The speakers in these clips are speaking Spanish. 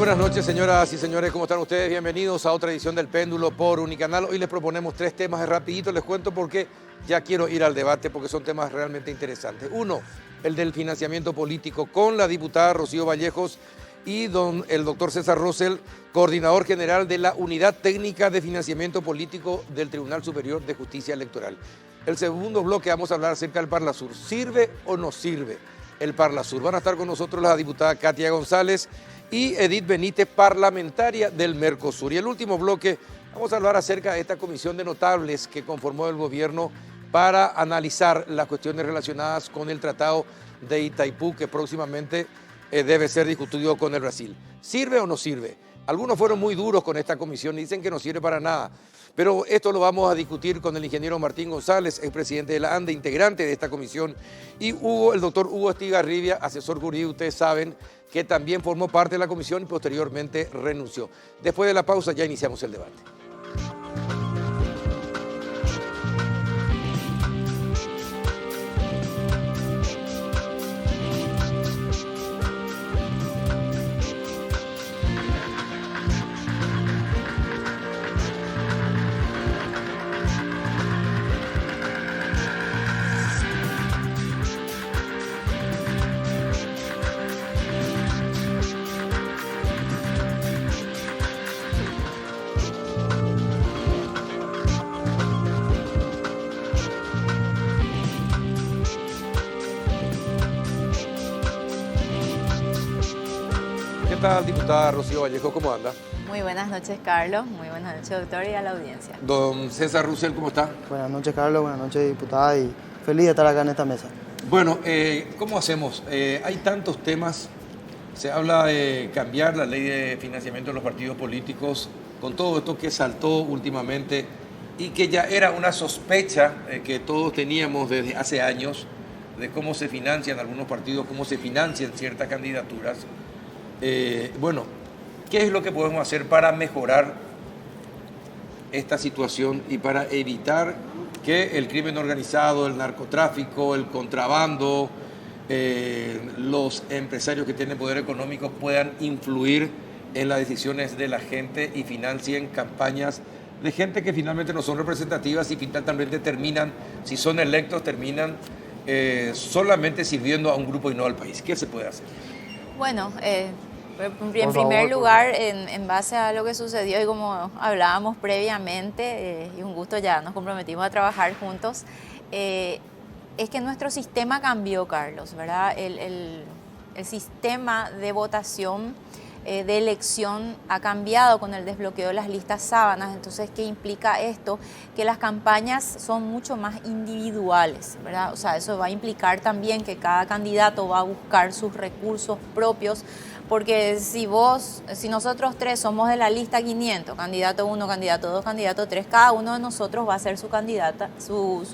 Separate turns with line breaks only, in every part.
buenas noches, señoras y señores, ¿cómo están ustedes? Bienvenidos a otra edición del Péndulo por Unicanal. Hoy les proponemos tres temas, rapidito les cuento porque ya quiero ir al debate porque son temas realmente interesantes. Uno, el del financiamiento político con la diputada Rocío Vallejos y el doctor César Rosell, coordinador general de la Unidad Técnica de Financiamiento Político del Tribunal Superior de Justicia Electoral. El segundo bloque vamos a hablar acerca del Parlasur. ¿Sirve o no sirve el Parlasur? Van a estar con nosotros la diputada Katia González y Edith Benítez, parlamentaria del Mercosur. Y el último bloque, vamos a hablar acerca de esta comisión de notables que conformó el gobierno para analizar las cuestiones relacionadas con el Tratado de Itaipú, que próximamente debe ser discutido con el Brasil. ¿Sirve o no sirve? Algunos fueron muy duros con esta comisión y dicen que no sirve para nada. Pero esto lo vamos a discutir con el ingeniero Martín González, expresidente de la ANDE, integrante de esta comisión, y el doctor Hugo Estigarribia, asesor jurídico, ustedes saben, que también formó parte de la comisión y posteriormente renunció. Después de la pausa ya iniciamos el debate. ¿Qué tal, diputada Rocío Vallejo? ¿Cómo anda?
Muy buenas noches, Carlos. Muy buenas noches, doctor, y a la audiencia.
Don César Rosell, ¿cómo está?
Buenas noches, Carlos. Buenas noches, diputada. Y feliz de estar acá en esta mesa.
Bueno, ¿cómo hacemos? Hay tantos temas. Se habla de cambiar la ley de financiamiento de los partidos políticos con todo esto que saltó últimamente y que ya era una sospecha que todos teníamos desde hace años de cómo se financian algunos partidos, cómo se financian ciertas candidaturas. Bueno, ¿qué es lo que podemos hacer para mejorar esta situación y para evitar que el crimen organizado, el narcotráfico, el contrabando, los empresarios que tienen poder económico puedan influir en las decisiones de la gente y financien campañas de gente que finalmente no son representativas y finalmente terminan, si son electos, terminan solamente sirviendo a un grupo y no al país? ¿Qué se puede hacer?
Bueno, en primer lugar, en base a lo que sucedió y como hablábamos previamente, y un gusto, ya nos comprometimos a trabajar juntos, es que nuestro sistema cambió, Carlos, ¿verdad? El sistema de votación, de elección ha cambiado con el desbloqueo de las listas sábanas. Entonces, ¿qué implica esto? Que las campañas son mucho más individuales, ¿verdad? O sea, eso va a implicar también que cada candidato va a buscar sus recursos propios, porque si nosotros tres somos de la lista 500, candidato 1, candidato 2, candidato 3, cada uno de nosotros va a hacer su candidata, su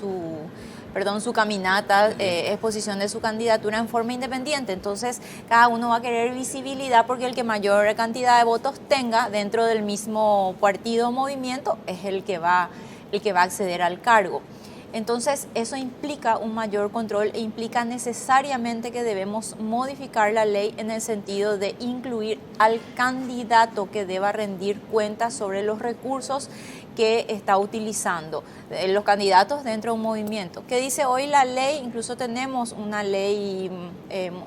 caminata, exposición de su candidatura en forma independiente. Entonces, cada uno va a querer visibilidad porque el que mayor cantidad de votos tenga dentro del mismo partido o movimiento es el que va a acceder al cargo. Entonces, eso implica un mayor control e implica necesariamente que debemos modificar la ley en el sentido de incluir al candidato que deba rendir cuentas sobre los recursos que está utilizando, los candidatos dentro de un movimiento. ¿Qué dice hoy la ley? Incluso tenemos una ley,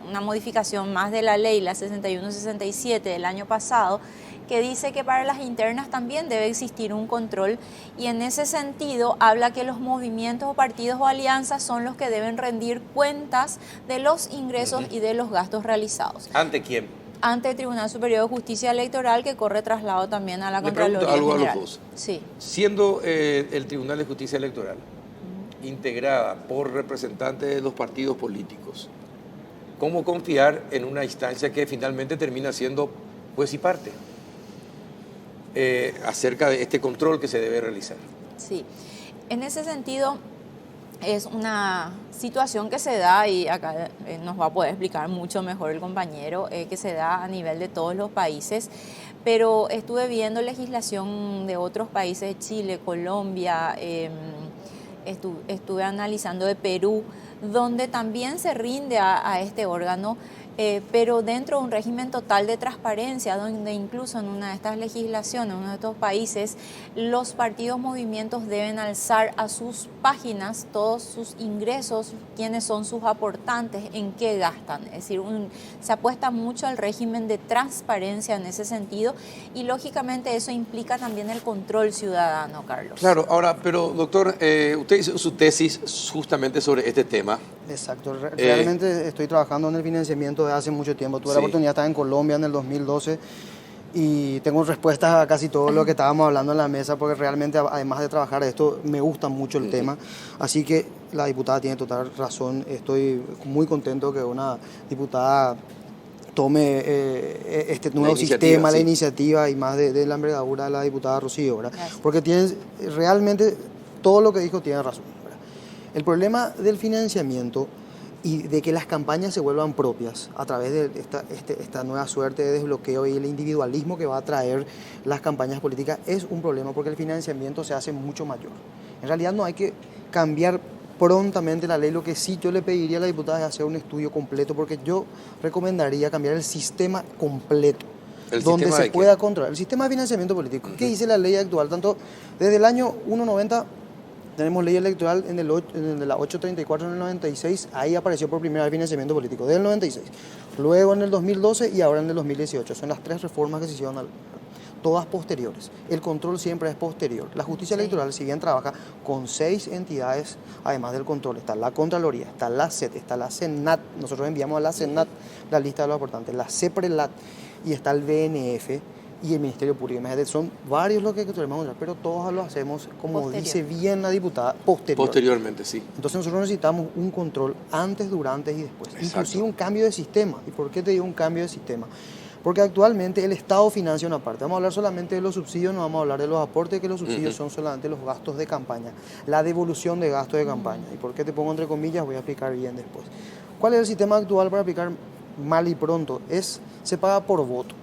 una modificación más de la ley, la 6167 del año pasado, que dice que para las internas también debe existir un control, y en ese sentido habla que los movimientos o partidos o alianzas son los que deben rendir cuentas de los ingresos y de los gastos realizados.
¿Ante quién?
Ante el Tribunal Superior de Justicia Electoral, que corre traslado también a la Contraloría General.
Le pregunto algo a los dos.
Sí.
Siendo el Tribunal de Justicia Electoral integrada por representantes de los partidos políticos, ¿cómo confiar en una instancia que finalmente termina siendo juez y parte acerca de este control que se debe realizar?
Sí, en ese sentido es una situación que se da, y acá nos va a poder explicar mucho mejor el compañero, que se da a nivel de todos los países, pero estuve viendo legislación de otros países, Chile, Colombia, estuve analizando de Perú, donde también se rinde a este órgano pero dentro de un régimen total de transparencia, donde incluso en una de estas legislaciones, en uno de estos países, los partidos movimientos deben alzar a sus páginas todos sus ingresos, quiénes son sus aportantes, en qué gastan. Es decir, se apuesta mucho al régimen de transparencia en ese sentido y lógicamente eso implica también el control ciudadano, Carlos.
Claro, ahora, pero doctor, usted hizo su tesis justamente sobre este tema.
Exacto, realmente estoy trabajando en el financiamiento desde hace mucho tiempo. Tuve la oportunidad de estar en Colombia en el 2012 y tengo respuestas a casi todo lo que estábamos hablando en la mesa porque realmente además de trabajar esto me gusta mucho el tema. Así que la diputada tiene total razón, estoy muy contento que una diputada tome este nuevo sistema, la iniciativa y más de la envergadura de la diputada Rocío, ¿verdad? Porque realmente todo lo que dijo tiene razón, ¿verdad? El problema del financiamiento y de que las campañas se vuelvan propias a través de esta nueva suerte de desbloqueo y el individualismo que va a traer las campañas políticas es un problema porque el financiamiento se hace mucho mayor. En realidad no hay que cambiar prontamente la ley, lo que sí yo le pediría a la diputada es hacer un estudio completo porque yo recomendaría cambiar el sistema completo. Donde se pueda controlar el sistema de financiamiento político. ¿Qué dice la ley actual? Tanto desde el año 190 tenemos ley electoral en la 834 en el 96, ahí apareció por primera vez financiamiento político, desde el 96. Luego en el 2012 y ahora en el 2018. Son las 3 reformas que se hicieron, todas posteriores. El control siempre es posterior. La justicia electoral, si bien trabaja con 6 entidades, además del control, está la Contraloría, está la CET, está la CENAT, nosotros enviamos a la CENAT la lista de los aportantes, la CEPRELAT y está el BNF y el Ministerio Público. Imagínate, son varios los que queremos mostrar, pero todos lo hacemos, como dice bien la diputada, posteriormente.
Sí.
Entonces nosotros necesitamos un control antes, durante y después.
Exacto.
Inclusive un cambio de sistema. ¿Y por qué te digo un cambio de sistema? Porque actualmente el Estado financia una parte. Vamos a hablar solamente de los subsidios, no vamos a hablar de los aportes, que los subsidios son solamente los gastos de campaña, la devolución de gastos de campaña. ¿Y por qué te pongo entre comillas? Voy a explicar bien después. ¿Cuál es el sistema actual para aplicar mal y pronto? Se paga por voto.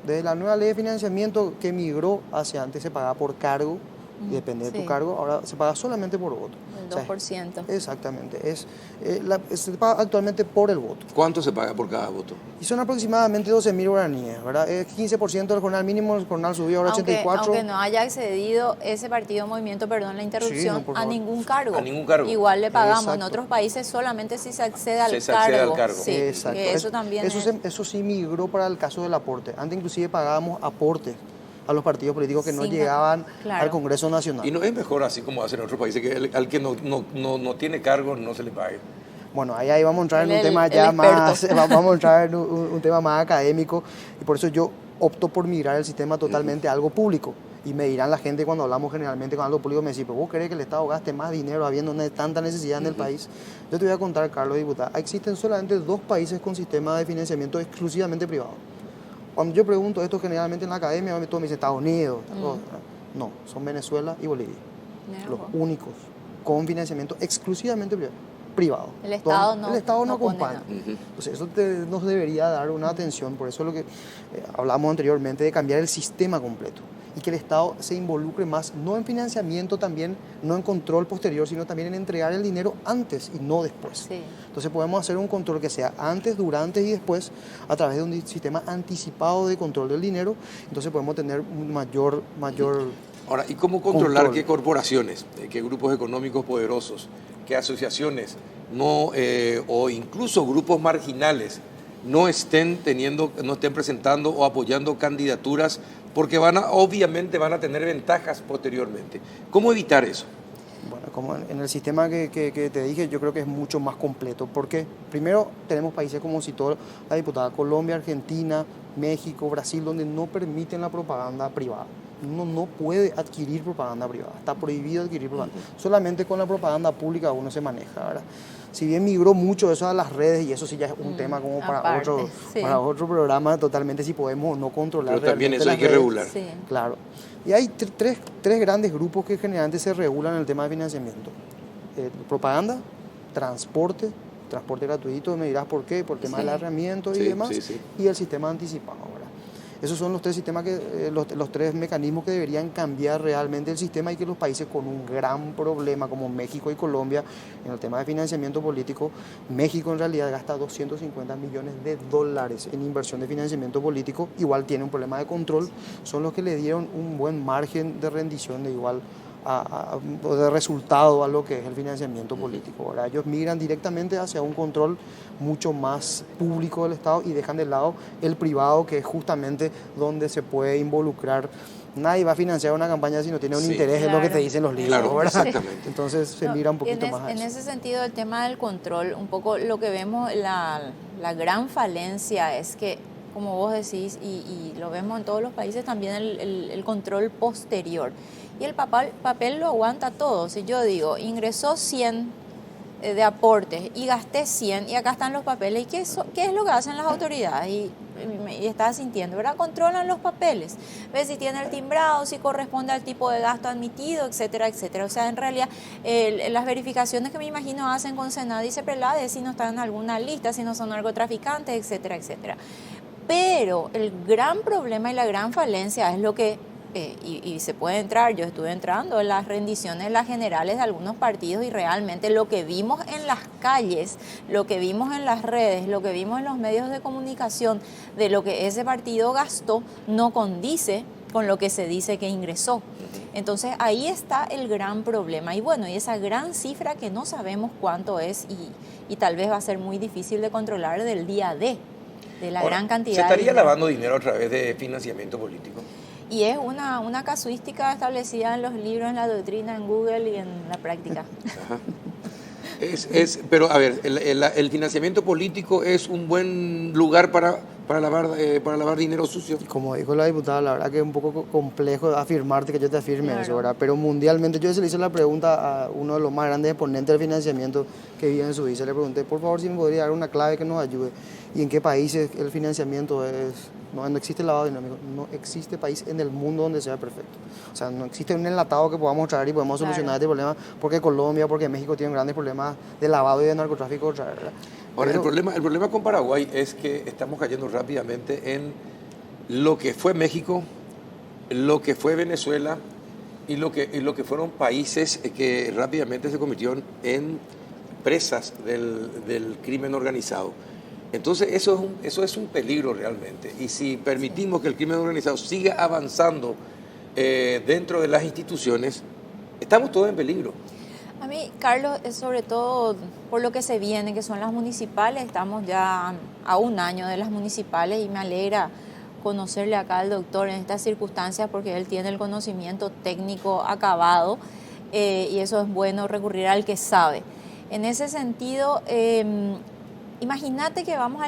Desde la nueva ley de financiamiento que migró hacia antes se pagaba por cargo, y depende de tu cargo, ahora se paga solamente por voto.
El 2%.
Exactamente, se paga actualmente por el voto.
¿Cuánto se paga por cada voto?
Y son aproximadamente 12.000 guaraníes, ¿verdad? Es 15% del jornal mínimo, el jornal subió ahora 84.
Aunque no haya accedido ese partido movimiento, perdón la interrupción, a ningún cargo.
A ningún cargo.
Igual le pagamos.
Exacto.
En otros países solamente si se accede al
Se
cargo.
accede al cargo.
Sí,
exacto.
eso también
eso sí migró para el caso del aporte. Antes inclusive pagábamos aportes a los partidos políticos que no llegaban al Congreso Nacional.
¿Y no es mejor así como hacen en otros países, que al que no tiene cargo no se le pague?
Bueno, ahí vamos a entrar en un tema ya más, vamos a entrar en un tema más académico y por eso yo opto por migrar el sistema totalmente a algo público. Y me dirán la gente cuando hablamos generalmente con algo público, me dicen, ¿pero vos querés que el Estado gaste más dinero habiendo tanta necesidad en el país? Yo te voy a contar, Carlos, diputada, existen solamente 2 países con sistema de financiamiento exclusivamente privado. Cuando yo pregunto esto generalmente en la academia, todos me dicen Estados Unidos. No, son Venezuela y Bolivia. Los únicos con financiamiento exclusivamente privado.
El Estado no
acompaña. Entonces eso nos debería dar una atención, por eso lo que hablamos anteriormente de cambiar el sistema completo y que el Estado se involucre más, no en financiamiento también, no en control posterior, sino también en entregar el dinero antes y no después.
Sí.
Entonces podemos hacer un control que sea antes, durante y después a través de un sistema anticipado de control del dinero, entonces podemos tener un mayor
Ahora, ¿y cómo controlar qué corporaciones, qué grupos económicos poderosos, qué asociaciones, o incluso grupos marginales no estén presentando o apoyando candidaturas porque obviamente van a tener ventajas posteriormente? ¿Cómo evitar eso?
Bueno, como en el sistema que te dije, yo creo que es mucho más completo, porque primero tenemos países como citó la diputada, Colombia, Argentina, México, Brasil, donde no permiten la propaganda privada. Uno no puede adquirir propaganda privada, está prohibido adquirir propaganda. Solamente con la propaganda pública uno se maneja, ¿verdad? Si bien migró mucho eso a las redes, y eso sí ya es un tema como para otro programa totalmente, si podemos no controlar.
Pero también eso hay que regular.
Sí.
Claro. Y hay tres grandes grupos que generalmente se regulan en el tema de financiamiento. Propaganda, transporte gratuito, me dirás por qué, por el tema del arrendamiento y demás, y el sistema anticipado, ¿verdad? Esos son los tres sistemas los tres mecanismos que deberían cambiar realmente el sistema, y que los países con un gran problema como México y Colombia en el tema de financiamiento político. México en realidad gasta 250 millones de dólares en inversión de financiamiento político, igual tiene un problema de control, son los que le dieron un buen margen de rendición de igual de resultado a lo que es el financiamiento político. Ahora ellos migran directamente hacia un control mucho más público del Estado y dejan de lado el privado, que es justamente donde se puede involucrar. Nadie va a financiar una campaña si no tiene un interés,
claro,
en lo que te dicen los libros,
claro,
¿verdad?
exactamente.
Entonces se mira un poquito más a
en
eso.
ese sentido, el tema del control, un poco lo que vemos, la gran falencia es que, como vos decís, y lo vemos en todos los países, también el control posterior. Y el papel lo aguanta todo. Si yo digo, ingresó 100 de aportes y gasté 100 y acá están los papeles, ¿y qué es lo que hacen las autoridades? Y estás sintiendo, ¿verdad? Controlan los papeles, ves si tiene el timbrado, si corresponde al tipo de gasto admitido, etcétera, etcétera. O sea, en realidad, las verificaciones que me imagino hacen con Senado y CEPRELAD es si no están en alguna lista, si no son narcotraficantes, etcétera, etcétera. Pero el gran problema y la gran falencia es lo que y se puede entrar, yo estuve entrando en las rendiciones, las generales de algunos partidos, y realmente lo que vimos en las calles, lo que vimos en las redes, lo que vimos en los medios de comunicación de lo que ese partido gastó no condice con lo que se dice que ingresó. Entonces ahí está el gran problema, y bueno, y esa gran cifra que no sabemos cuánto es, y tal vez va a ser muy difícil de controlar del día de la
Ahora,
gran cantidad.
¿se estaría
de
lavando dinero a través de financiamiento político?
Y es una casuística establecida en los libros, en la doctrina, en Google y en la práctica.
Ajá. Pero a ver, el financiamiento político es un buen lugar para lavar dinero sucio.
Como dijo la diputada, la verdad que es un poco complejo afirmarte que yo te afirme
Claro.
eso, ¿verdad? Pero mundialmente, yo se le hice la pregunta a uno de los más grandes exponentes del financiamiento que vive en Suiza. Le pregunté, por favor, si me podría dar una clave que nos ayude. ¿Y en qué países el financiamiento es? No existe lavado de dinero. No existe país en el mundo donde sea perfecto. O sea, no existe un enlatado que podamos traer y podemos solucionar este problema, porque Colombia, porque México tienen grandes problemas de lavado y de narcotráfico, ¿verdad?
Ahora, el problema con Paraguay es que estamos cayendo rápidamente en lo que fue México, lo que fue Venezuela y lo que fueron países que rápidamente se convirtieron en presas del crimen organizado. Entonces eso es un peligro realmente. Y si permitimos que el crimen organizado siga avanzando dentro de las instituciones, estamos todos en peligro.
A mí, Carlos, es sobre todo por lo que se viene, que son las municipales. Estamos ya a un año de las municipales y me alegra conocerle acá al doctor en estas circunstancias, porque él tiene el conocimiento técnico acabado, y eso es bueno, recurrir al que sabe. En ese sentido, imagínate que se van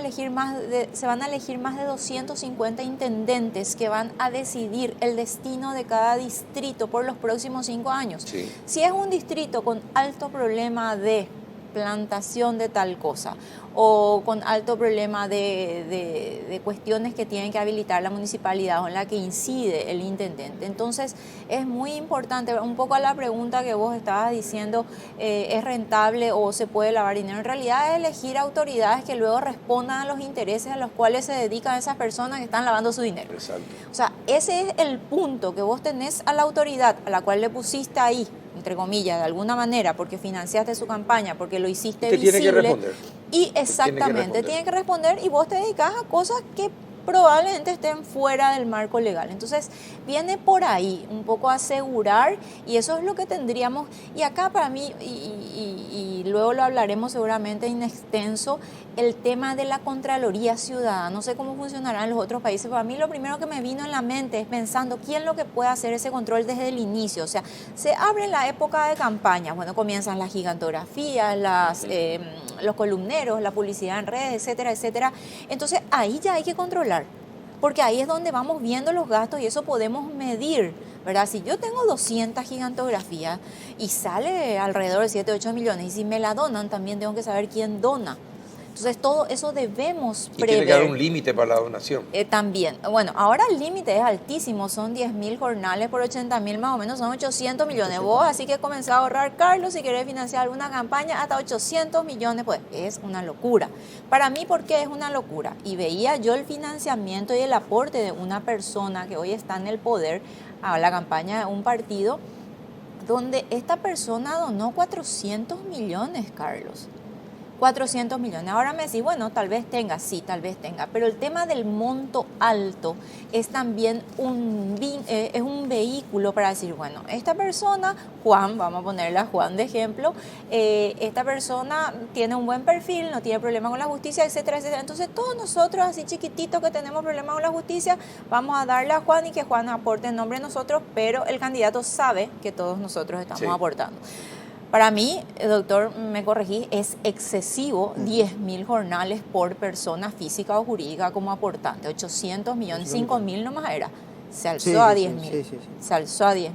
a elegir más de 250 intendentes que van a decidir el destino de cada distrito por los próximos 5 años.
Sí.
Si es un distrito con alto problema de plantación de tal cosa, o con alto problema de cuestiones que tienen que habilitar la municipalidad o en la que incide el intendente. Entonces es muy importante, un poco a la pregunta que vos estabas diciendo, ¿es rentable o se puede lavar dinero? En realidad es elegir autoridades que luego respondan a los intereses a los cuales se dedican esas personas que están lavando su dinero.
Exacto.
O sea, ese es el punto, que vos tenés a la autoridad a la cual le pusiste ahí, entre comillas, de alguna manera, porque financiaste su campaña, porque lo hiciste visible.
Tiene que responder.
Y exactamente, tiene que responder, y vos te dedicas a cosas que probablemente estén fuera del marco legal. Entonces, viene por ahí un poco a asegurar, y eso es lo que tendríamos. Y acá para mí, y luego lo hablaremos seguramente en extenso, el tema de la Contraloría Ciudadana. No sé cómo funcionará en los otros países. Para mí lo primero que me vino en la mente es pensando quién es lo que puede hacer ese control desde el inicio. O sea, se abre la época de campaña, bueno, comienzan las gigantografías, los columneros, la publicidad en redes, etcétera, etcétera. Entonces ahí ya hay que controlar, porque ahí es donde vamos viendo los gastos y eso podemos medir, ¿verdad? Si yo tengo 200 gigantografías y sale alrededor de 7, 8 millones, y si me la donan, también tengo que saber quién dona. Entonces, todo eso debemos
Y
prever.
tiene que haber un límite para la donación.
También, bueno, ahora el límite es altísimo, son 10.000 jornales por 80.000 más o menos, son 800 millones. Vos así que comenzás a ahorrar, Carlos, si querés financiar alguna campaña, hasta 800 millones, pues es una locura. Para mí, ¿por qué es una locura? Y veía yo el financiamiento y el aporte de una persona que hoy está en el poder a la campaña de un partido, donde esta persona donó 400 millones, Carlos. 400 millones. Ahora me decís, bueno, tal vez tenga, sí, tal vez tenga, pero el tema del monto alto es también es un vehículo para decir, bueno, esta persona, Juan, vamos a ponerle a Juan de ejemplo, esta persona tiene un buen perfil, no tiene problema con la justicia, etcétera, etcétera. Entonces todos nosotros, así chiquititos que tenemos problema con la justicia, vamos a darle a Juan y que Juan aporte en nombre de nosotros, pero el candidato sabe que todos nosotros estamos aportando. Para mí, doctor, me corregí, es excesivo 10.000 jornales por persona física o jurídica como aportante. 800 millones, 5.000 nomás era. Se alzó a 10.000. Se alzó a 10.000.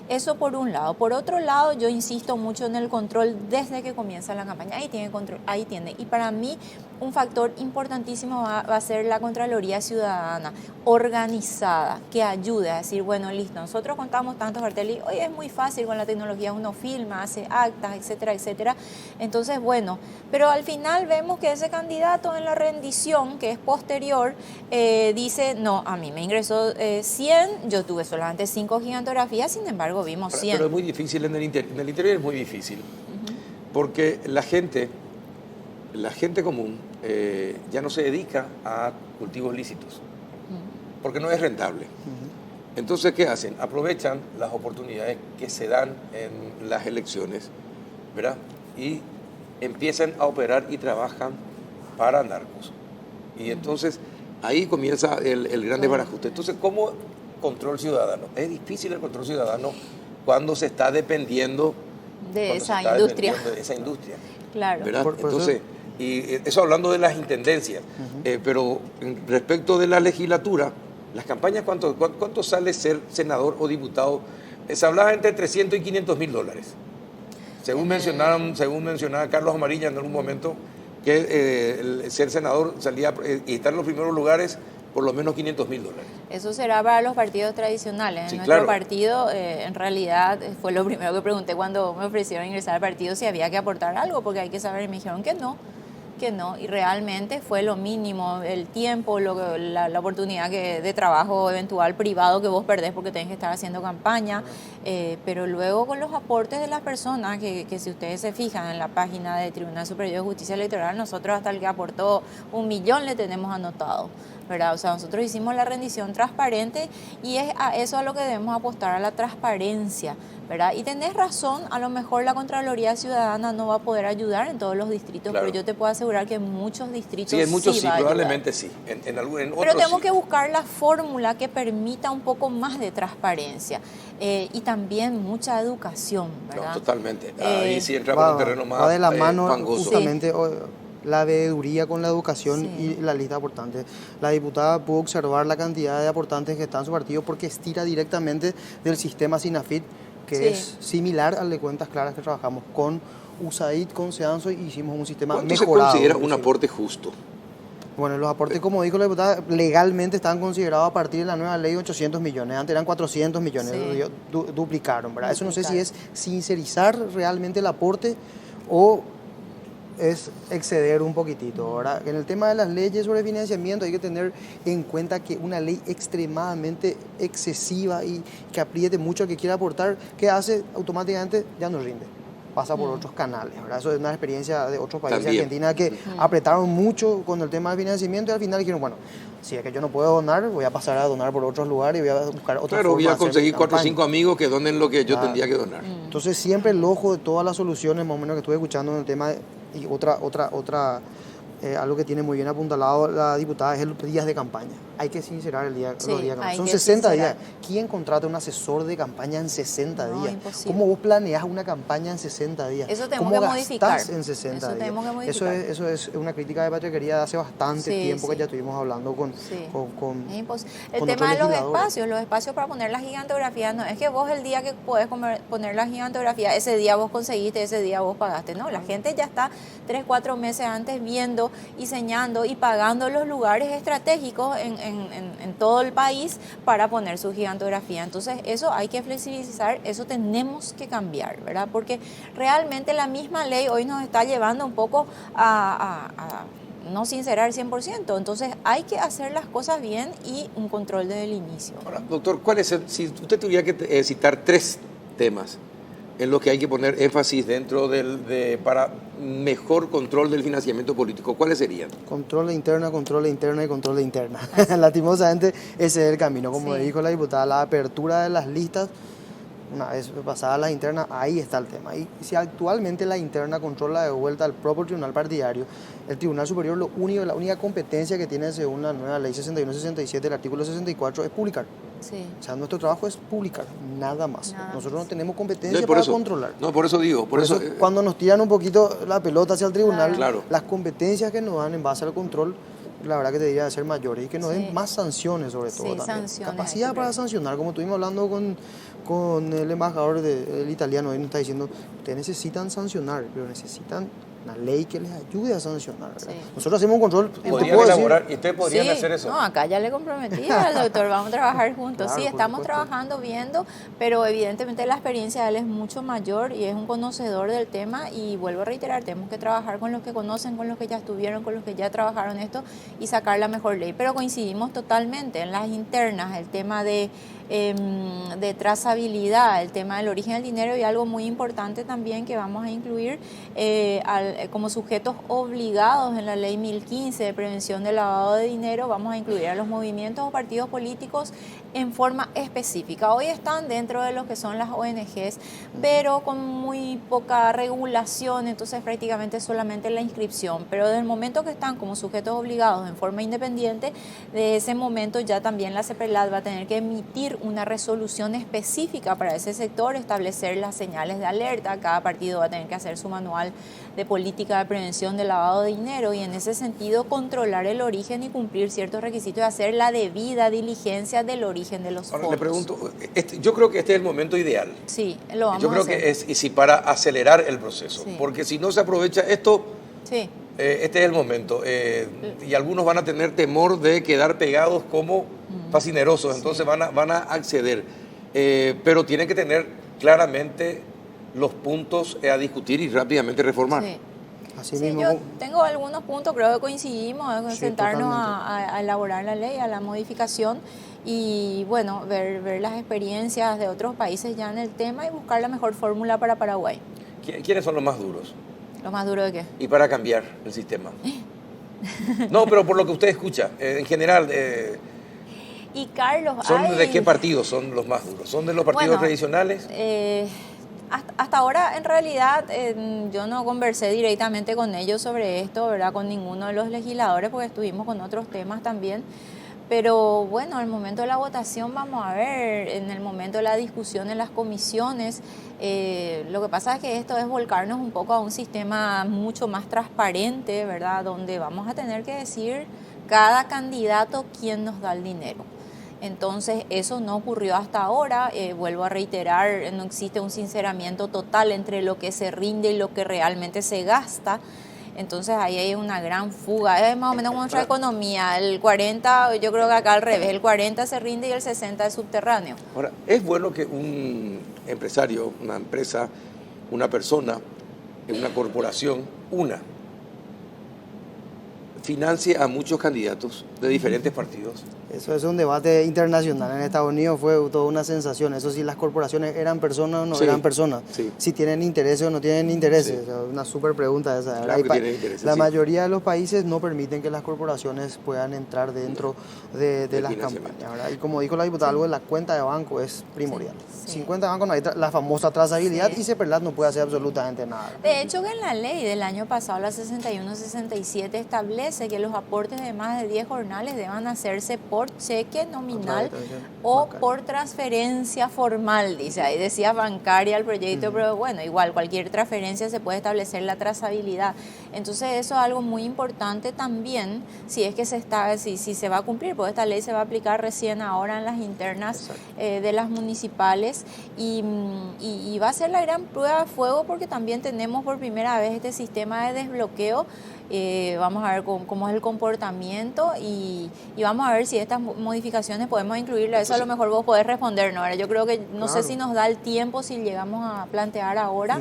Eso por un lado. Por otro lado, yo insisto mucho en el control desde que comienza la campaña. Ahí tiene control, ahí tiene. Y para mí, un factor importantísimo va a ser la Contraloría Ciudadana organizada, que ayude a decir, bueno, listo, nosotros contamos tantos carteles y hoy es muy fácil con la tecnología, uno filma, hace actas, etcétera, etcétera. Entonces, bueno, pero al final vemos que ese candidato en la rendición, que es posterior, dice, no, a mí me ingresó 100, yo tuve solamente 5 gigantografías, sin embargo vimos 100.
Pero es muy difícil en el interior es muy difícil, porque la gente común ya no se dedica a cultivos lícitos, porque no es rentable. Entonces, ¿qué hacen? Aprovechan las oportunidades que se dan en las elecciones, ¿verdad? Y empiezan a operar y trabajan para narcos. Y entonces ahí comienza el gran desbarajuste. Entonces, ¿cómo control ciudadano? Es difícil el control ciudadano cuando se está dependiendo
de esa industria.
Claro. Entonces, y eso hablando de las intendencias, pero respecto de la legislatura, las campañas, ¿cuánto sale ser senador o diputado? Se hablaba entre 300 y 500 mil dólares. Según mencionaba Carlos Amarilla en algún momento, que el ser senador salía y estar en los primeros lugares por lo menos 500 mil dólares.
Eso será para los partidos tradicionales.
Sí,
en nuestro
claro.
partido, en realidad, fue lo primero que pregunté cuando me ofrecieron ingresar al partido, si había que aportar algo, porque hay que saber, y me dijeron que no, y realmente fue lo mínimo, el tiempo, la oportunidad de trabajo eventual privado que vos perdés porque tenés que estar haciendo campaña, pero luego con los aportes de las personas, que si ustedes se fijan en la página del Tribunal Superior de Justicia Electoral, nosotros hasta el que aportó 1 millón le tenemos anotado, ¿verdad? O sea, nosotros hicimos la rendición transparente y es a eso a lo que debemos apostar, a la transparencia, ¿verdad? Y tenés razón, a lo mejor la Contraloría Ciudadana no va a poder ayudar en todos los distritos,
claro,
pero yo te puedo asegurar que en muchos distritos
sí, en muchos sí,
va a ayudar.
probablemente sí. En otros
pero tenemos
sí
que buscar la fórmula que permita un poco más de transparencia y también mucha educación, ¿verdad?
No, totalmente. Ahí sí entramos en un terreno más
va de la mano
fangoso.
justamente la veeduría con la educación y la lista de aportantes. La diputada pudo observar la cantidad de aportantes que están en su partido porque estira directamente del sistema SINAFIT, que es similar al de cuentas claras que trabajamos con USAID, con SEANSO, y hicimos un sistema
¿Cuánto
mejorado.
se considera un aporte justo?
Bueno, los aportes, como dijo la diputada, legalmente están considerados a partir de la nueva ley 800 millones. Antes eran 400 millones, duplicaron, ¿verdad? Eso no sé si es sincerizar realmente el aporte o es exceder un poquitito, ¿verdad? En el tema de las leyes sobre financiamiento hay que tener en cuenta que una ley extremadamente excesiva y que apriete mucho al que quiera aportar, ¿qué hace? Automáticamente ya no rinde, pasa por otros canales, ¿verdad? Eso es una experiencia de otros países de Argentina que apretaron mucho con el tema del financiamiento y al final dijeron, bueno, si es que yo no puedo donar, voy a pasar a donar por otros lugares y voy a buscar otras formas.
Claro, voy a conseguir 4 o
campaña.
5 amigos que donen lo que yo tendría que donar.
Entonces siempre el ojo de todas las soluciones, más o menos que estuve escuchando en el tema, y algo que tiene muy bien apuntalado la diputada es los días de campaña. Hay que sincerar los días de campaña. Son 60 días. ¿Quién contrata un asesor de campaña en 60 días?
Imposible.
¿Cómo vos planeas una campaña en 60 días?
Eso tenemos
¿Cómo
que modificar.
gastás en 60 días?
Tenemos que modificar.
Eso es una crítica de patriarquía de hace bastante tiempo que ya estuvimos hablando con
es imposible. El
con
tema
otros
de los espacios para poner las gigantografías, no es que vos el día que podés poner la gigantografía, ese día vos conseguiste, ese día vos pagaste. No, la gente ya está 3, 4 meses antes viendo estratégico, diseñando y pagando los lugares estratégicos en todo el país para poner su gigantografía. Entonces eso hay que flexibilizar, eso tenemos que cambiar, ¿verdad? Porque realmente la misma ley hoy nos está llevando un poco a no sincerar 100%. Entonces hay que hacer las cosas bien y un control desde el inicio.
Ahora, doctor, si usted tuviera que citar 3 temas en los que hay que poner énfasis dentro para mejor control del financiamiento político, ¿cuáles serían?
Control interna y control interna. Lastimosamente ese es el camino. Como dijo la diputada, la apertura de las listas, una vez pasadas las internas, ahí está el tema. Y si actualmente la interna controla de vuelta al propio tribunal partidario, el Tribunal Superior la única competencia que tiene según la nueva ley 61-67, el artículo 64, es publicar.
Sí.
O sea, nuestro trabajo es publicar, nada más. Nosotros no tenemos competencia controlar.
No, por eso digo.
Por eso, cuando nos tiran un poquito la pelota hacia el tribunal,
claro,
las competencias que nos dan en base al control, la verdad que te diría de ser mayores y que nos den más sanciones sobre todo también.
Sanciones,
capacidad para sancionar, como estuvimos hablando con el embajador del italiano, él nos está diciendo, ustedes necesitan sancionar, pero necesitan una ley que les ayude a sancionar. Nosotros hacemos un control.
¿Podrían elaborar? ¿Y ustedes podrían hacer eso?
No, acá ya le comprometí al doctor, vamos a trabajar juntos.
Claro,
sí, estamos trabajando, viendo, pero evidentemente la experiencia de él es mucho mayor y es un conocedor del tema y vuelvo a reiterar, tenemos que trabajar con los que conocen, con los que ya estuvieron, con los que ya trabajaron esto y sacar la mejor ley. Pero coincidimos totalmente en las internas, el tema de trazabilidad, el tema del origen del dinero y algo muy importante también que vamos a incluir como sujetos obligados en la ley 1015 de prevención del lavado de dinero, vamos a incluir a los movimientos o partidos políticos en forma específica. Hoy están dentro de lo que son las ONGs, pero con muy poca regulación, entonces prácticamente solamente la inscripción, pero desde el momento que están como sujetos obligados en forma independiente, de ese momento ya también la CEPRELAT va a tener que emitir una resolución específica para ese sector, establecer las señales de alerta, cada partido va a tener que hacer su manual de política de prevención del lavado de dinero y en ese sentido controlar el origen y cumplir ciertos requisitos y hacer la debida diligencia del origen de los fondos.
Ahora le pregunto, yo creo que este es el momento ideal.
Sí, lo vamos a hacer.
Yo creo que es para acelerar el proceso, porque si no se aprovecha esto, este es el momento y algunos van a tener temor de quedar pegados como fascinerosos, entonces van a acceder, pero tienen que tener claramente los puntos a discutir y rápidamente reformar.
Así mismo.
Yo tengo algunos puntos, creo que coincidimos, sentarnos a elaborar la ley, a la modificación y bueno, ver las experiencias de otros países ya en el tema y buscar la mejor fórmula para Paraguay.
¿Quiénes son los más duros?
¿Los más duros de qué?
Y para cambiar el sistema. No, pero por lo que usted escucha, en general.
Y Carlos,
¿de qué partidos son los más duros? ¿Son de los partidos tradicionales?
Hasta ahora, en realidad, yo no conversé directamente con ellos sobre esto, ¿verdad? Con ninguno de los legisladores, porque estuvimos con otros temas también. Pero bueno, al momento de la votación vamos a ver, en el momento de la discusión en las comisiones, lo que pasa es que esto es volcarnos un poco a un sistema mucho más transparente, ¿verdad? Donde vamos a tener que decir cada candidato quién nos da el dinero. Entonces eso no ocurrió hasta ahora, vuelvo a reiterar, no existe un sinceramiento total entre lo que se rinde y lo que realmente se gasta. Entonces ahí hay una gran fuga, es más o menos como nuestra economía, el 40, yo creo que acá al revés, el 40 se rinde y el 60 es subterráneo.
Ahora, es bueno que un empresario, una empresa, una persona, una corporación, financie a muchos candidatos de diferentes partidos.
Eso es un debate internacional. En Estados Unidos fue toda una sensación. Eso sí, las corporaciones eran personas o no eran personas. Si tienen intereses o no tienen intereses. O sea, una súper pregunta esa.
Claro que tienen intereses,
la mayoría de los países no permiten que las corporaciones puedan entrar dentro de las campañas, ¿verdad? Y como dijo la diputada, algo de la cuenta de banco es primordial. Sin cuenta de banco no hay la famosa trazabilidad y CEPRELAT no puede hacer absolutamente nada.
De hecho, que en la ley del año pasado, la 61-67, establece dice que los aportes de más de 10 jornales deban hacerse por cheque nominal o por transferencia formal, dice. Ahí decía bancaria el proyecto, pero bueno, igual cualquier transferencia se puede establecer la trazabilidad. Entonces eso es algo muy importante también, si es que si se va a cumplir, porque esta ley se va a aplicar recién ahora en las internas de las municipales y va a ser la gran prueba de fuego porque también tenemos por primera vez este sistema de desbloqueo. Vamos a ver cómo es el comportamiento y vamos a ver si estas modificaciones podemos incluirlas. Eso a lo mejor vos podés responder, ¿no? Yo creo que no sé si nos da el tiempo, si llegamos a plantear ahora.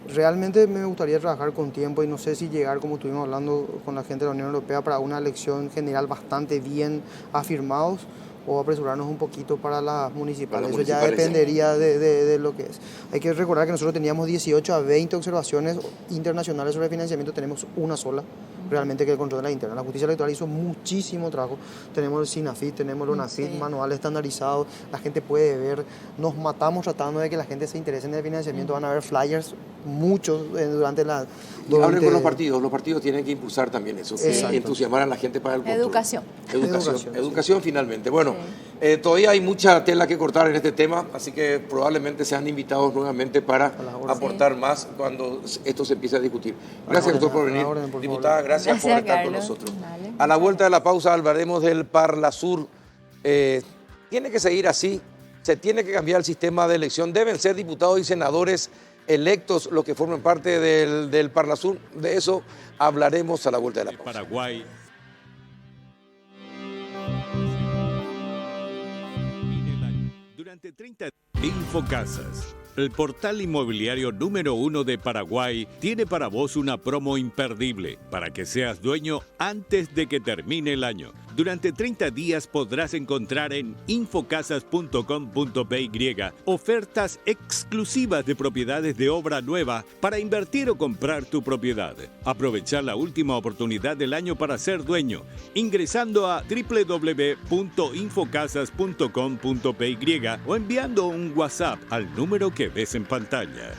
Realmente me gustaría trabajar con tiempo y no sé si llegar, como estuvimos hablando con la gente de la Unión Europea, para una elección general bastante bien afirmados o apresurarnos un poquito para las municipales. Eso ya dependería de lo que es. Hay que recordar que nosotros teníamos 18 a 20 observaciones internacionales sobre financiamiento, tenemos una sola, realmente, que el control de la interna. La justicia electoral hizo muchísimo trabajo. Tenemos el SINAFIT, tenemos el ONACID, manual estandarizado, la gente puede ver. Nos matamos tratando de que la gente se interese en el financiamiento. Van a haber flyers, muchos, durante la...
Hablen con los partidos tienen que impulsar también eso, entusiasmar a la gente para el control. Educación finalmente. Bueno, todavía hay mucha tela que cortar en este tema, así que probablemente sean invitados nuevamente para aportar más cuando esto se empiece a discutir. Gracias, doctor, por venir. Diputada, gracias por estar con nosotros. Dale. A la vuelta de la pausa hablaremos del Parlasur. Tiene que seguir así, se tiene que cambiar el sistema de elección, deben ser diputados y senadores electos los que formen parte del Parlasur. De eso hablaremos a la vuelta de la pausa.
Paraguay. Durante 30 Infocasas, el portal inmobiliario número 1 de Paraguay, tiene para vos una promo imperdible para que seas dueño antes de que termine el año. Durante 30 días podrás encontrar en infocasas.com.py ofertas exclusivas de propiedades de obra nueva para invertir o comprar tu propiedad. Aprovechar la última oportunidad del año para ser dueño, ingresando a www.infocasas.com.py o enviando un WhatsApp al número que ves en pantalla.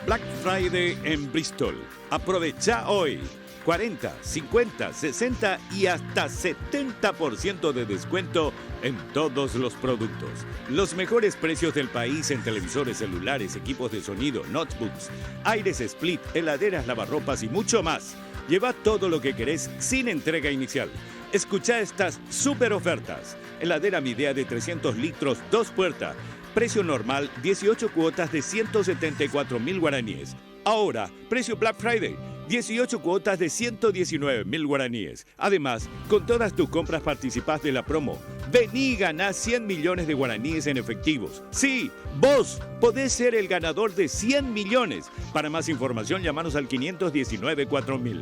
Black Friday en Bristol. Aprovecha hoy. 40, 50, 60 y hasta 70% de descuento en todos los productos. Los mejores precios del país en televisores celulares, equipos de sonido, notebooks, aires split, heladeras, lavarropas y mucho más. Lleva todo lo que querés sin entrega inicial. Escucha estas super ofertas. Heladera Midea de 300 litros, 2 puertas. Precio normal, 18 cuotas de 174.000 guaraníes. Ahora, precio Black Friday, 18 cuotas de 119.000 guaraníes. Además, con todas tus compras participás de la promo. Vení y ganá 100 millones de guaraníes en efectivos. Sí, vos podés ser el ganador de 100 millones. Para más información, llamanos al 519-4000.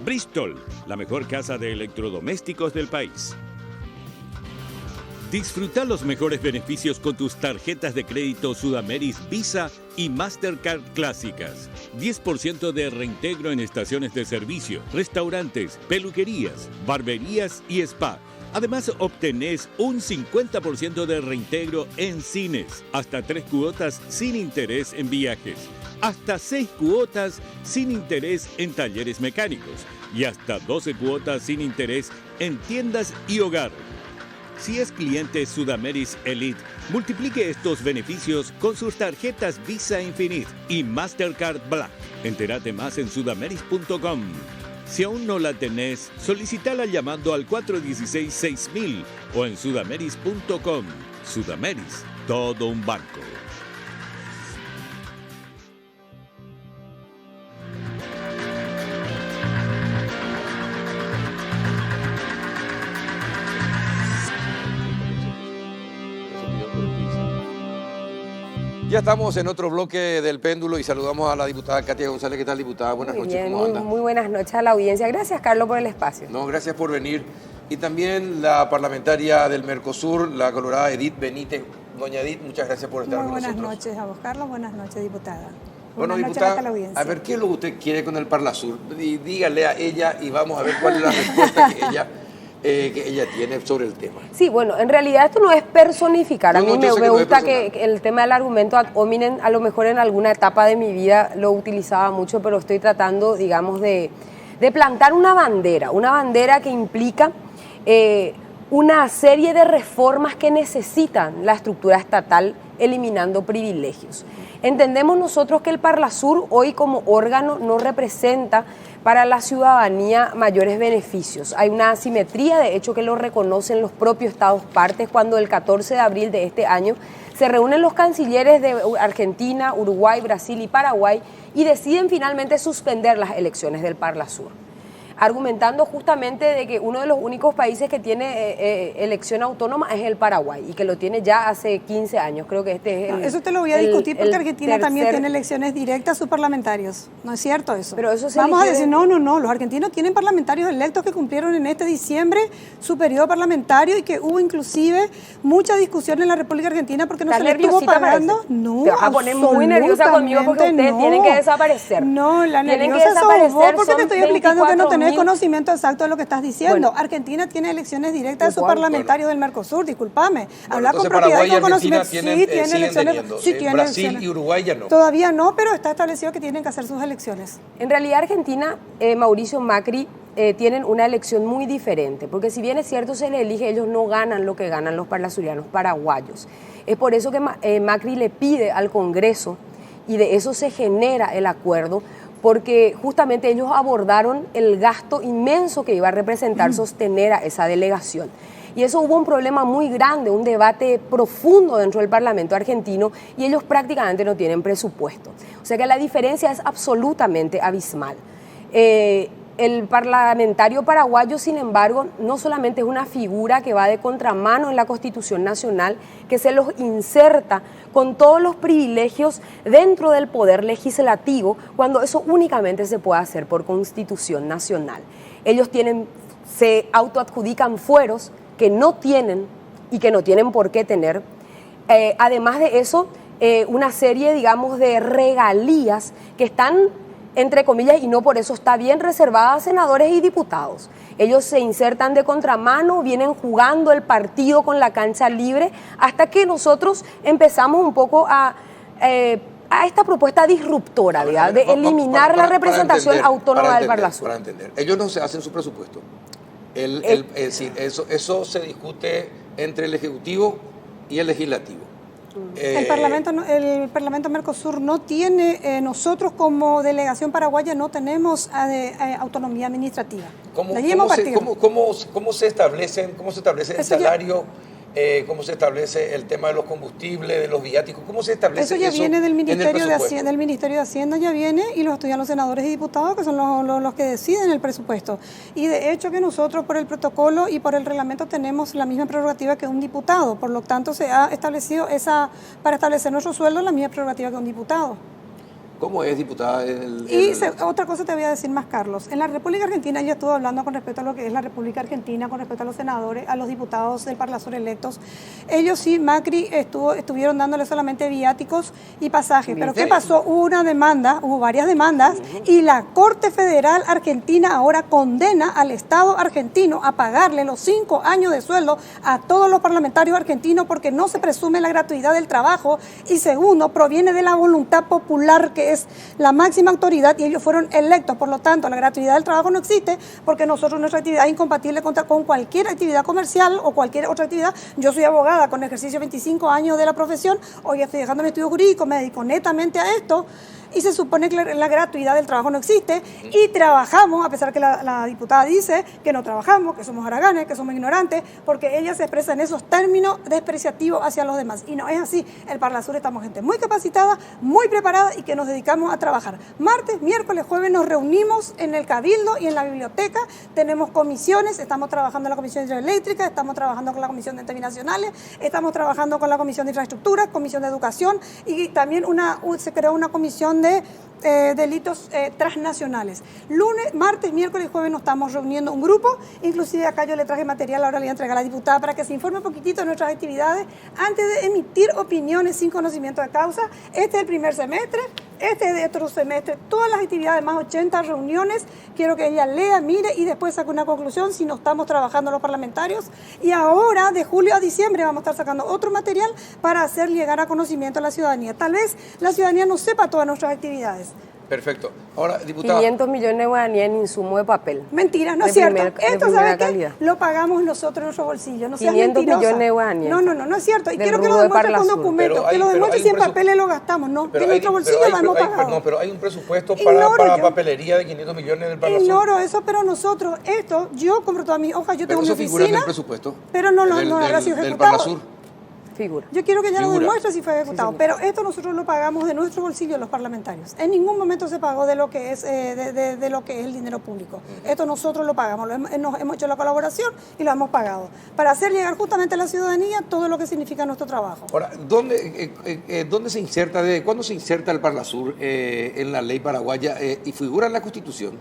Bristol, la mejor casa de electrodomésticos del país. Disfruta los mejores beneficios con tus tarjetas de crédito Sudameris, Visa y Mastercard clásicas. 10% de reintegro en estaciones de servicio, restaurantes, peluquerías, barberías y spa. Además, obtenés un 50% de reintegro en cines, hasta 3 cuotas sin interés en viajes, hasta 6 cuotas sin interés en talleres mecánicos y hasta 12 cuotas sin interés en tiendas y hogar. Si es cliente Sudameris Elite, multiplique estos beneficios con sus tarjetas Visa Infinite y Mastercard Black. Entérate más en sudameris.com. Si aún no la tenés, solicitala llamando al 416-6000 o en sudameris.com. Sudameris, todo un banco.
Ya estamos en otro bloque del péndulo y saludamos a la diputada Katia González. ¿Qué tal, diputada? Buenas noches,
bien,
¿cómo anda?
Muy buenas noches a la audiencia. Gracias, Carlos, por el espacio.
No, gracias por venir. Y también la parlamentaria del Mercosur, la colorada Edith Benítez. Doña Edith, muchas gracias por estar con nosotros.
Buenas noches a vos, Carlos. Buenas noches, diputada.
Bueno,
buenas
diputada,
noches a la audiencia.
a ver, ¿qué es lo que usted quiere con el Parlasur? Dígale a ella y vamos a ver cuál es la respuesta que ella que ella tiene sobre el tema.
Sí, bueno, en realidad esto no es personificar. A
No,
mí
yo sé
me
que no es
gusta
personal.
que el tema del argumento ad hominem, a lo mejor en alguna etapa de mi vida lo utilizaba mucho, pero estoy tratando, digamos, de plantar una bandera que implica una serie de reformas que necesitan la estructura estatal eliminando privilegios. Entendemos nosotros que el Parlasur hoy como órgano no representa para la ciudadanía mayores beneficios. Hay una asimetría, de hecho, que lo reconocen los propios Estados partes cuando el 14 de abril de este año se reúnen los cancilleres de Argentina, Uruguay, Brasil y Paraguay y deciden finalmente suspender las elecciones del Parlasur, argumentando justamente de que uno de los únicos países que tiene elección autónoma es el Paraguay y que lo tiene ya hace 15 años. Creo que este es
eso te lo voy a discutir porque Argentina también tiene elecciones directas a sus parlamentarios. ¿No es cierto eso?
Pero eso se
Vamos a
elige
decir, no, los argentinos tienen parlamentarios electos que cumplieron en este diciembre su periodo parlamentario y que hubo inclusive mucha discusión en la República Argentina porque no se le estuvo pagando. No,
te vas a poner muy nerviosa conmigo porque ustedes tienen que desaparecer.
No, la
tienen
nerviosa
que desaparecer.
sos vos porque te estoy explicando que no tenés
24.000
conocimiento exacto de lo que estás diciendo.
Bueno,
Argentina tiene elecciones directas de sus
igual,
parlamentarios del Mercosur, discúlpame. Habla con
entonces
propiedad
Paraguay
y
y
con
Argentina
conocimiento.
tienen,
Sí, tiene
siguen
elecciones.
teniendo.
Sí, tiene
Brasil
elecciones.
y Uruguay ya no.
Todavía no, pero está establecido que tienen que hacer sus elecciones.
En realidad Argentina, Mauricio Macri, tienen una elección muy diferente, porque si bien es cierto se le elige, ellos no ganan lo que ganan los parlasurianos paraguayos. Es por eso que Macri le pide al Congreso, y de eso se genera el acuerdo, porque justamente ellos abordaron el gasto inmenso que iba a representar sostener a esa delegación. Y eso hubo un problema muy grande, un debate profundo dentro del Parlamento argentino y ellos prácticamente no tienen presupuesto. O sea que la diferencia es absolutamente abismal. El parlamentario paraguayo, sin embargo, no solamente es una figura que va de contramano en la Constitución Nacional, que se los inserta con todos los privilegios dentro del poder legislativo, cuando eso únicamente se puede hacer por Constitución Nacional. Ellos se autoadjudican fueros que no tienen y que no tienen por qué tener. Además de eso, una serie, digamos, de regalías que están, entre comillas, y no por eso está bien, reservada a senadores y diputados. Ellos se insertan de contramano, vienen jugando el partido con la cancha libre, hasta que nosotros empezamos un poco a esta propuesta disruptora, ¿verdad? De eliminar la representación autónoma del Parlasur.
Para entender, ellos no se hacen su presupuesto. Es decir, eso se discute entre el Ejecutivo y el Legislativo.
El Parlamento Mercosur no tiene, nosotros como delegación paraguaya no tenemos autonomía administrativa.
¿Cómo se establece el salario? ¿Cómo se establece el tema de los combustibles, de los viáticos? ¿Cómo se establece eso?
Eso ya viene del Ministerio de
Hacienda,
del Ministerio de Hacienda, ya viene y lo estudian los senadores y diputados, que son los que deciden el presupuesto. Y de hecho que nosotros por el protocolo y por el reglamento tenemos la misma prerrogativa que un diputado. Por lo tanto, se ha establecido para establecer nuestro sueldo la misma prerrogativa que un diputado.
¿Cómo es, diputada?
Otra cosa te voy a decir más, Carlos. En la República Argentina, yo estuve hablando con respecto a lo que es la República Argentina, con respecto a los senadores, a los diputados del Parlasur electos. Ellos sí, Macri estuvieron dándole solamente viáticos y pasajes. Pero ¿qué pasó? Hubo varias demandas y la Corte Federal Argentina ahora condena al Estado argentino a pagarle los 5 años de sueldo a todos los parlamentarios argentinos porque no se presume la gratuidad del trabajo y segundo, proviene de la voluntad popular que es la máxima autoridad y ellos fueron electos. Por lo tanto, la gratuidad del trabajo no existe porque nuestra actividad es incompatible con cualquier actividad comercial o cualquier otra actividad. Yo soy abogada con ejercicio de 25 años de la profesión, hoy estoy dejando mi estudio jurídico, me dedico netamente a esto y se supone que la gratuidad del trabajo no existe y trabajamos, a pesar que la diputada dice que no trabajamos, que somos haraganes, que somos ignorantes, porque ella se expresa en esos términos despreciativos hacia los demás. Y no es así. El Parlasur estamos gente muy capacitada, muy preparada y que nos dedicamos a trabajar. Martes, miércoles, jueves nos reunimos en el Cabildo y en la biblioteca. Tenemos comisiones, estamos trabajando en la Comisión Hidroeléctrica, estamos trabajando con la Comisión de Entes Binacionales, estamos trabajando con la Comisión de Infraestructura, Comisión de Educación y también se creó una comisión de delitos transnacionales. Lunes, martes, miércoles y jueves nos estamos reuniendo un grupo, inclusive acá yo le traje material, ahora le voy a entregar a la diputada para que se informe un poquitito de nuestras actividades antes de emitir opiniones sin conocimiento de causa. Este es el primer semestre, de otro semestre, todas las actividades, más 80 reuniones, quiero que ella lea, mire y después saque una conclusión si no estamos trabajando los parlamentarios. Y ahora, de julio a diciembre, vamos a estar sacando otro material para hacer llegar a conocimiento a la ciudadanía. Tal vez la ciudadanía no sepa todas nuestras actividades.
Perfecto. Ahora, diputada.
500 millones de guaraníes en insumo de papel.
Mentira, no
De
es cierto.
primer- de
Esto,
primera
¿sabe qué?
calidad.
Lo pagamos nosotros en nuestro bolsillo. No seas
500
mentirosa.
millones de guaraníes.
No es cierto. Y
Del
quiero que lo
rubro de
demuestre con
Parlasur.
documentos.
Pero hay-
Que lo
pero
demuestre
hay
si en
un presu-
papeles lo gastamos. No,
Pero
en nuestro bolsillo lo hemos pagado.
no, pero hay un presupuesto
Ignoro
para
yo.
papelería de 500 millones del Parlasur.
Ignoro eso, pero nosotros, yo compro todas mis hojas, yo
Pero
tengo mi
eso figura en
oficina,
el presupuesto.
pero no
del,
habrá sido
del
ejecutado.
Parlasur.
Figura.
Yo quiero que ella lo
Figura.
demuestre si fue ejecutado, pero esto nosotros lo pagamos de nuestro bolsillo los parlamentarios. En ningún momento se pagó de lo que es de lo que es el dinero público. Esto nosotros lo pagamos, nos hemos hecho la colaboración y lo hemos pagado para hacer llegar justamente a la ciudadanía todo lo que significa nuestro trabajo.
Ahora, ¿dónde se inserta, desde cuándo se inserta el Parlasur en la ley paraguaya y figura en la Constitución?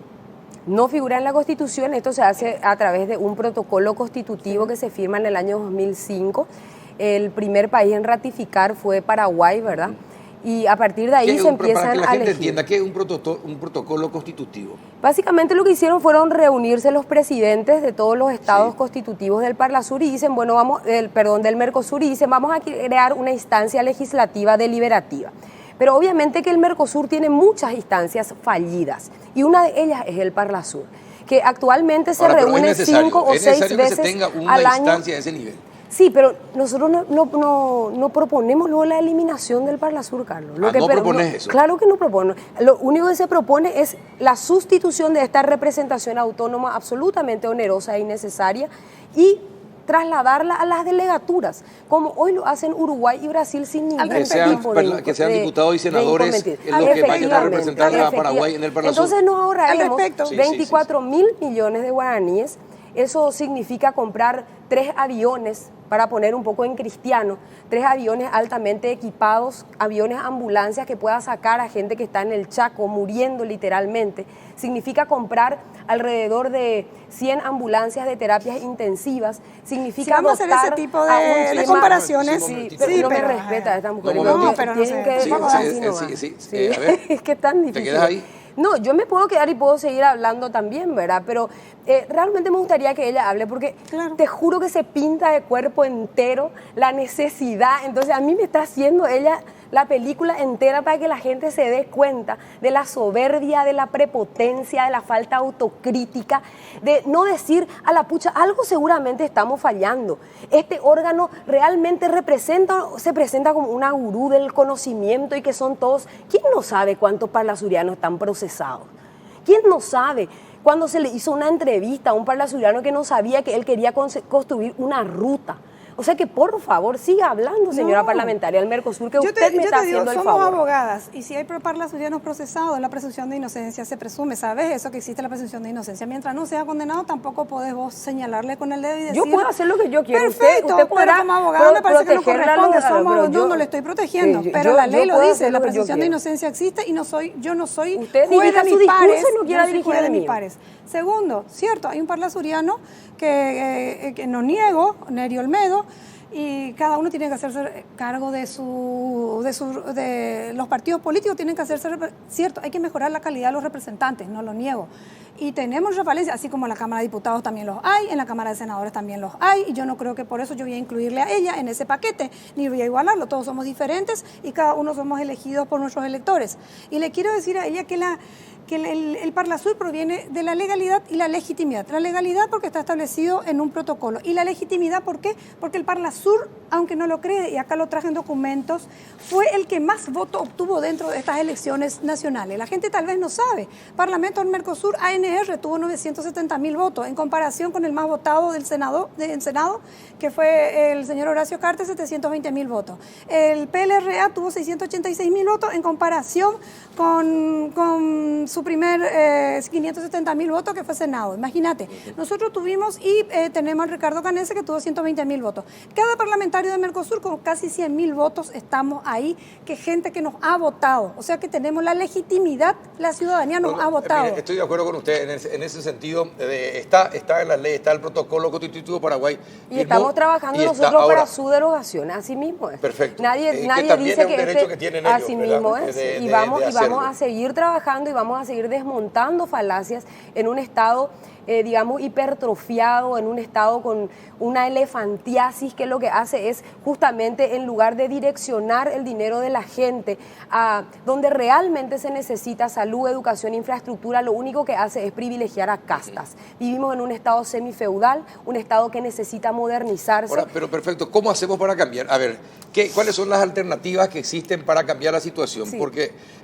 No figura en la Constitución, esto se hace a través de un protocolo constitutivo que se firma en el año 2005. El primer país en ratificar fue Paraguay, ¿verdad? Y a partir de ahí se
Para
empiezan
que la
a
gente
elegir.
entienda, ¿qué es un protocolo constitutivo?
Básicamente lo que hicieron fueron reunirse los presidentes de todos los estados constitutivos del Parlasur y dicen, bueno, del Mercosur y dicen, vamos a crear una instancia legislativa deliberativa. Pero obviamente que el Mercosur tiene muchas instancias fallidas y una de ellas es el Parlasur, que actualmente se
Ahora, pero
reúne 5 o 6
es necesario
veces
que se tenga una
al año.
instancia de ese nivel.
Sí, pero nosotros no proponemos luego la eliminación del Parlasur, Carlos.
¿No propones eso?
Claro que no propongo. Lo único que se propone es la sustitución de esta representación autónoma absolutamente onerosa e innecesaria y trasladarla a las delegaturas, como hoy lo hacen Uruguay y Brasil sin ningún tipo de
Que sean diputados y senadores
inconveniente.
los que vayan a representar a
Efectivamente.
Paraguay en el Parlasur.
Entonces nos ahorraremos
respecto.
24.000 millones de guaraníes. Eso significa comprar 3 aviones, para poner un poco en cristiano, 3 aviones altamente equipados, aviones ambulancias que pueda sacar a gente que está en el Chaco muriendo literalmente. Significa comprar alrededor de 100 ambulancias de terapias intensivas. Significa
Si vamos a hacer ese tipo de comparaciones,
Sí,
sí,
pero no me
pero,
respeta esta mujer.
no,
No,
momentito.
pero no sé.
tienen que-
Sí,
vamos, así no va.
sí, a ver.
Es que es tan difícil.
quedas ahí?
No, yo me puedo quedar y puedo seguir hablando también, ¿verdad? Pero realmente me gustaría que ella hable porque
Claro.
te juro que se pinta de cuerpo entero la necesidad. Entonces a mí me está haciendo ella la película entera para que la gente se dé cuenta de la soberbia, de la prepotencia, de la falta de autocrítica, de no decir a la pucha, algo seguramente estamos fallando. Este órgano realmente se presenta como una gurú del conocimiento y que son todos. ¿Quién no sabe cuántos parlasurianos están procesados? ¿Quién no sabe? Cuando se le hizo una entrevista a un parlasuriano que no sabía que él quería construir una ruta. O sea que, por favor, siga hablando, señora
No.
parlamentaria del Mercosur, que
Yo
usted me está
te digo,
haciendo el
somos
favor.
abogadas y si hay parlasurianos procesados, la presunción de inocencia se presume, ¿sabes? Eso que existe la presunción de inocencia. Mientras no sea condenado, tampoco podés vos señalarle con el dedo y decir...
Yo puedo hacer lo que yo quiero.
Perfecto,
usted podrá
pero como abogada me parece que no
proteger la
corresponde.
luz,
Somos,
pero yo-
no le estoy protegiendo,
Sí,
pero
yo-
la ley
yo
lo
puedo
dice,
hacer
la
lo que yo
presunción de
quiero.
inocencia existe y yo no soy
Usted
juez
dirija
de
su
mis
discurso
pares,
y no quiera
yo soy
dirigir
juez
el
de mis
mío.
pares. Segundo, cierto, hay un parlasuriano que no niego, Neri Olmedo, y cada uno tiene que hacerse cargo de los partidos políticos, tienen que hacerse, cierto, hay que mejorar la calidad de los representantes, no lo niego. Y tenemos refalencias, así como en la Cámara de Diputados también los hay, en la Cámara de Senadores también los hay, y yo no creo que por eso yo voy a incluirle a ella en ese paquete, ni voy a igualarlo, todos somos diferentes y cada uno somos elegidos por nuestros electores. Y le quiero decir a ella que el Parlasur proviene de la legalidad y la legitimidad. La legalidad porque está establecido en un protocolo. Y la legitimidad, ¿por qué? Porque el Parlasur, aunque no lo cree, y acá lo traje en documentos, fue el que más votos obtuvo dentro de estas elecciones nacionales. La gente tal vez no sabe. Parlamento del Mercosur, ANR, tuvo 970.000 votos, en comparación con el más votado del Senado, que fue el señor Horacio Cartes, 720.000 votos. El PLRA tuvo 686.000 votos, en comparación con su su primer 570.000 votos, que fue Senado. Imagínate, nosotros tuvimos y tenemos al Ricardo Canese, que tuvo 120.000 votos. Cada parlamentario de Mercosur con casi 100.000 votos estamos ahí, que gente que nos ha votado. O sea que tenemos la legitimidad, la ciudadanía nos ha votado.
Mire, estoy de acuerdo con usted en ese sentido. Está en la ley, está el protocolo constitutivo de Paraguay.
Y estamos trabajando nosotros para su derogación, así mismo es.
Perfecto.
Nadie dice que así mismo es. Y vamos a seguir trabajando y vamos a seguir desmontando falacias en un estado, digamos, hipertrofiado, en un estado con una elefantiasis, que lo que hace es justamente, en lugar de direccionar el dinero de la gente a donde realmente se necesita salud, educación, infraestructura, lo único que hace es privilegiar a castas. Vivimos en un estado semifeudal, un estado que necesita modernizarse.
Ahora, pero perfecto, ¿cómo hacemos para cambiar? A ver, ¿cuáles son las alternativas que existen para cambiar la situación?
Sí.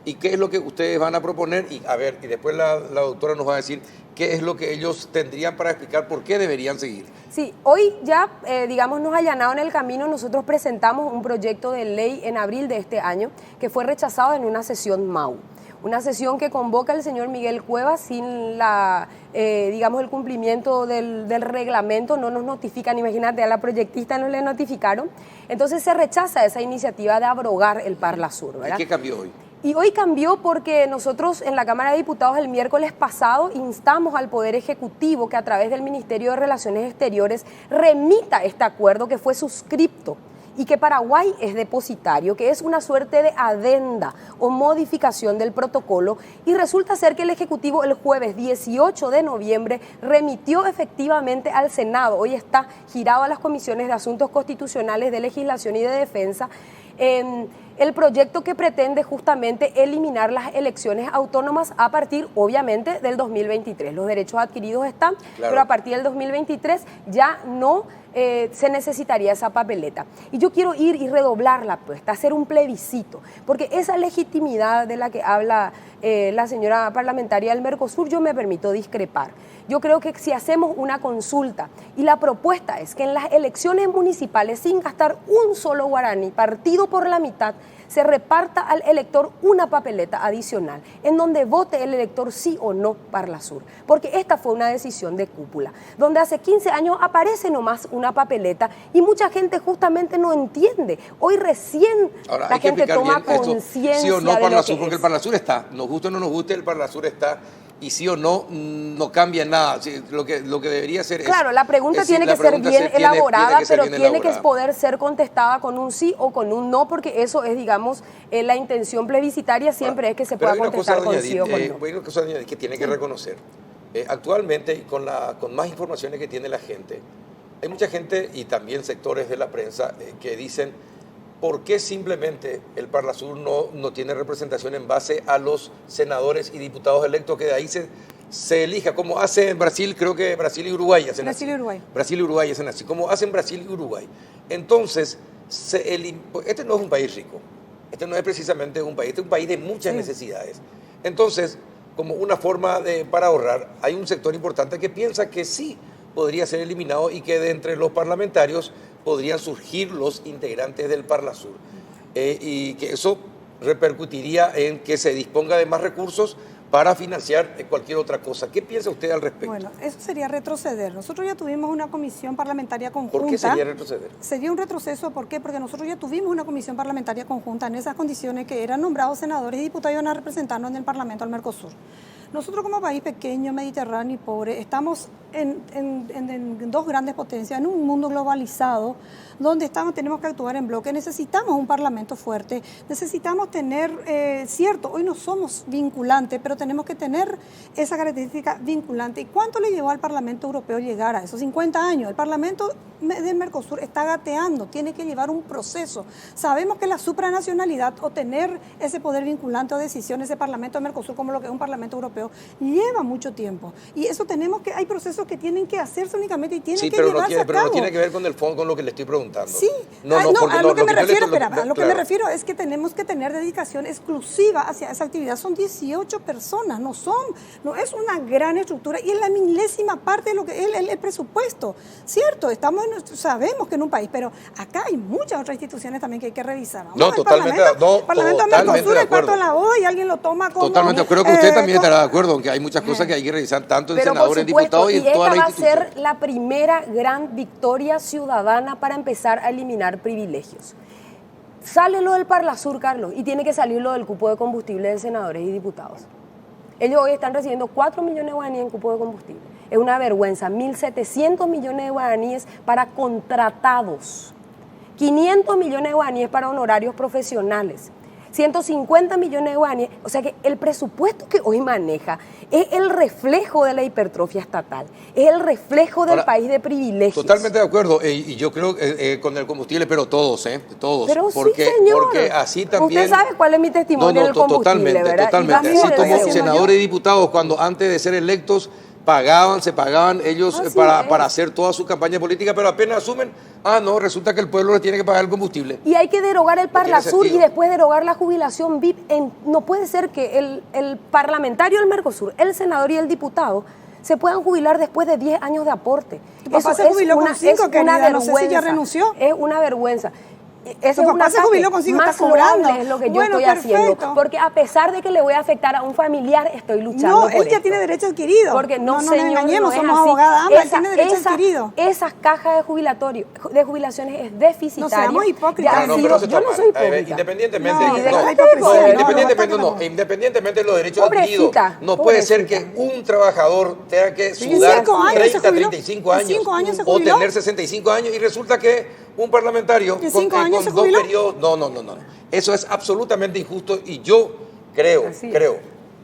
¿Y qué es lo que ustedes van a proponer? Y a ver, y después la doctora nos va a decir qué es lo que ellos tendrían para explicar por qué deberían seguir.
Sí, hoy ya, digamos, nos allanaron el camino. Nosotros presentamos un proyecto de ley en abril de este año que fue rechazado en una sesión MAU. Una sesión que convoca el señor Miguel Cuevas sin digamos, el cumplimiento del reglamento. No nos notifican, imagínate, a la proyectista no le notificaron. Entonces se rechaza esa iniciativa de abrogar el Parlasur, ¿verdad?
¿Y qué cambió hoy?
Y hoy cambió porque nosotros en la Cámara de Diputados el miércoles pasado instamos al Poder Ejecutivo que a través del Ministerio de Relaciones Exteriores remita este acuerdo que fue suscripto y que Paraguay es depositario, que es una suerte de adenda o modificación del protocolo, y resulta ser que el Ejecutivo el jueves 18 de noviembre remitió efectivamente al Senado. Hoy está girado a las comisiones de Asuntos Constitucionales, de Legislación y de Defensa el proyecto que pretende justamente eliminar las elecciones autónomas a partir, obviamente, del 2023. Los derechos adquiridos están, claro, pero a partir del 2023 ya no se necesitaría esa papeleta. Y yo quiero ir y redoblar la apuesta, hacer un plebiscito, porque esa legitimidad de la que habla la señora parlamentaria del Mercosur, yo me permito discrepar. Yo creo que si hacemos una consulta y la propuesta es que en las elecciones municipales, sin gastar un solo guaraní, partido por la mitad, se reparta al elector una papeleta adicional, en donde vote el elector sí o no Parlasur. Porque esta fue una decisión de cúpula, donde hace 15 años aparece nomás una papeleta y mucha gente justamente no entiende. Hoy recién
ahora,
la gente toma conciencia
sí o no
de
Parlasur,
lo que
porque el Parlasur está, nos guste o no nos guste, el Parlasur está. Y sí o no, no cambia nada. Lo que debería ser es...
Claro, la pregunta tiene que ser bien elaborada, pero tiene que poder ser contestada con un sí o con un no, porque eso es, digamos, la intención plebiscitaria siempre es que se pueda contestar con sí o con no.
Hay una cosa, doña Edith, que tiene que reconocer. Actualmente, con más informaciones que tiene la gente, hay mucha gente y también sectores de la prensa que dicen: ¿por qué simplemente el Parlasur no tiene representación en base a los senadores y diputados electos, que de ahí se elija, como hace en Brasil? Creo que Brasil y Uruguay hacen así. Brasil y Uruguay hacen así, como hacen Brasil y Uruguay. Entonces, este no es un país rico, este no es precisamente un país, este es un país de muchas necesidades. Entonces, como una forma para ahorrar, hay un sector importante que piensa que sí podría ser eliminado y que de entre los parlamentarios podrían surgir los integrantes del Parlasur, y que eso repercutiría en que se disponga de más recursos para financiar cualquier otra cosa. ¿Qué piensa usted al respecto?
Bueno, eso sería retroceder. Nosotros ya tuvimos una comisión parlamentaria conjunta.
¿Por qué sería retroceder?
Sería un retroceso, ¿por qué? Porque nosotros ya tuvimos una comisión parlamentaria conjunta en esas condiciones, que eran nombrados senadores y diputados y iban a representarnos en el Parlamento al Mercosur. Nosotros, como país pequeño, mediterráneo y pobre, estamos en dos grandes potencias, en un mundo globalizado, donde tenemos que actuar en bloque. Necesitamos un parlamento fuerte, necesitamos tener, cierto, hoy no somos vinculantes, pero tenemos que tener esa característica vinculante. ¿Y cuánto le llevó al Parlamento Europeo llegar a esos 50 años? El Parlamento del Mercosur está gateando, tiene que llevar un proceso. Sabemos que la supranacionalidad, o tener ese poder vinculante o decisión, ese Parlamento del Mercosur, como lo que es un Parlamento Europeo, lleva mucho tiempo. Y eso hay procesos que tienen que hacerse únicamente y tienen que llevarse a cabo.
Pero no tiene que ver con el fondo, con lo que le estoy preguntando.
Sí, a lo que me refiero es que tenemos que tener dedicación exclusiva hacia esa actividad. Son 18 personas, no es una gran estructura, y es la milésima parte de lo que es el presupuesto. Cierto, sabemos que en un país, pero acá hay muchas otras instituciones también que hay que revisar.
Totalmente
Parlamento del Mercosur es cuarto de la OA y alguien lo toma como...
Totalmente, creo que usted también estará de acuerdo, aunque hay muchas cosas que hay que revisar tanto en
Pero por
senadores, en
supuesto,
diputados y en todas las
esta va a
instituciones.
ser la primera gran victoria ciudadana para empezar a eliminar privilegios. Sale lo del Parlasur, Carlos, y tiene que salir lo del cupo de combustible de senadores y diputados. Ellos hoy están recibiendo 4 millones de guaraníes en cupo de combustible. Es una vergüenza. 1.700 millones de guaraníes para contratados. 500 millones de guaraníes para honorarios profesionales. 150 millones de guaraníes. O sea que el presupuesto que hoy maneja es el reflejo de la hipertrofia estatal. Es el reflejo del país de privilegios.
Totalmente de acuerdo. Y yo creo con el combustible, pero todos, todos.
Pero
porque,
sí, señor.
porque así también...
Usted sabe cuál es mi testimonio del combustible, ¿verdad?
Totalmente. Así como senadores y diputados, cuando antes de ser electos se pagaban ellos para hacer toda su campaña política, pero apenas asumen, no, resulta que el pueblo le tiene que pagar el combustible.
Y hay que derogar el
No tiene
Parlasur y
sentido.
después derogar la jubilación VIP. No puede ser que el parlamentario del Mercosur, el senador y el diputado se puedan jubilar después de 10 años de aporte.
Tu papá se jubiló con 5, querida, no sé si ya renunció.
Es una vergüenza. Ese
Tu
es un
papá se
ataque.
jubiló con 5,
Más
está cobrando.
loable es lo que yo
Bueno,
estoy
perfecto.
haciendo. Porque a pesar de que le voy a afectar a un familiar, estoy luchando
No,
por
él ya
esto.
tiene derecho adquirido.
Porque no,
nos
señor,
engañemos,
no es
somos
así.
abogadas ambas, él tiene derecho adquirido.
Esas cajas de jubilaciones es deficitaria.
No seamos hipócritas.
Ya ha
No,
sido-
pero eso
yo
está
no
mal.
soy hipócrita.
Independientemente,
No,
no,
deja la
no,
hipocresía, no,
independientemente de los derechos
Pobrecita,
adquiridos, no puede ser que
pobrecita.
un trabajador tenga que
Sí,
sudar
5 años se
30,
jubiló.
35
En
años,
5 años se
o
jubiló.
tener 65 años y resulta que un parlamentario
¿En 5 años se
con 2
jubiló?
periodos, no. Eso es absolutamente injusto y yo creo,
Así es.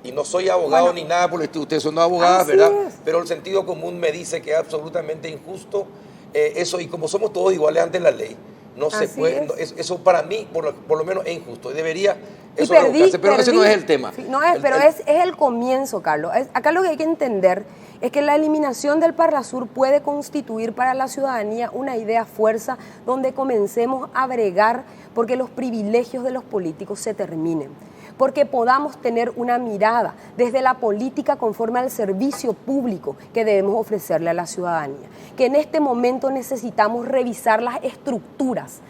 y no soy abogado ni nada, porque ustedes son abogadas,
Así
¿verdad?
es.
Pero el sentido común me dice que es absolutamente injusto eso, y como somos todos iguales ante la ley, no se
Así
puede,
es.
eso para mí, por lo menos, es injusto y debería
Y
eso
perdí,
revocarse, pero ese no
perdí.
es el tema.
Sí, no es, pero es el comienzo, Carlos. Acá lo que hay que entender es que la eliminación del Parlasur puede constituir para la ciudadanía una idea fuerza donde comencemos a bregar porque los privilegios de los políticos se terminen, porque podamos tener una mirada desde la política conforme al servicio público que debemos ofrecerle a la ciudadanía, que en este momento necesitamos revisar las estructuras,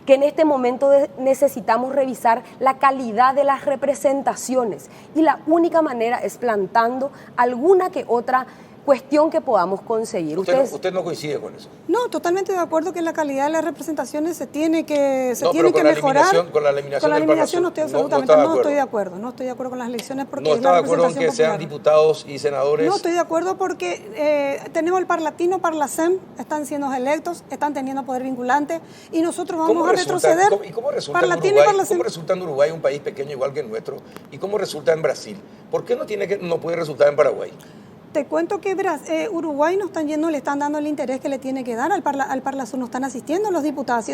que en este momento necesitamos revisar la calidad de las representaciones y la única manera es plantando alguna que otra cuestión que podamos conseguir.
Usted no coincide con eso.
No, totalmente de acuerdo que la calidad de las representaciones se tiene que
No, pero con la
mejorar.
con la eliminación
Con la
del
eliminación no estoy
Parlasur,
absolutamente,
estaba
no estoy de acuerdo. No estoy de acuerdo con las elecciones porque
No
es
está
la
de acuerdo en que
representación
sean
popular.
diputados y senadores.
No estoy de acuerdo porque tenemos el Parlatino, Parlasem, están siendo electos, están teniendo poder vinculante y nosotros vamos a retroceder.
¿Y cómo resulta en
Parlatino y
Uruguay?
Parlasem.
¿Cómo resulta en Uruguay, un país pequeño igual que el nuestro? ¿Y cómo resulta en Brasil? ¿Por qué no puede resultar en Paraguay?
Te cuento que Uruguay no están yendo, le están dando el interés que le tiene que dar al Parlasur, no están asistiendo los diputados,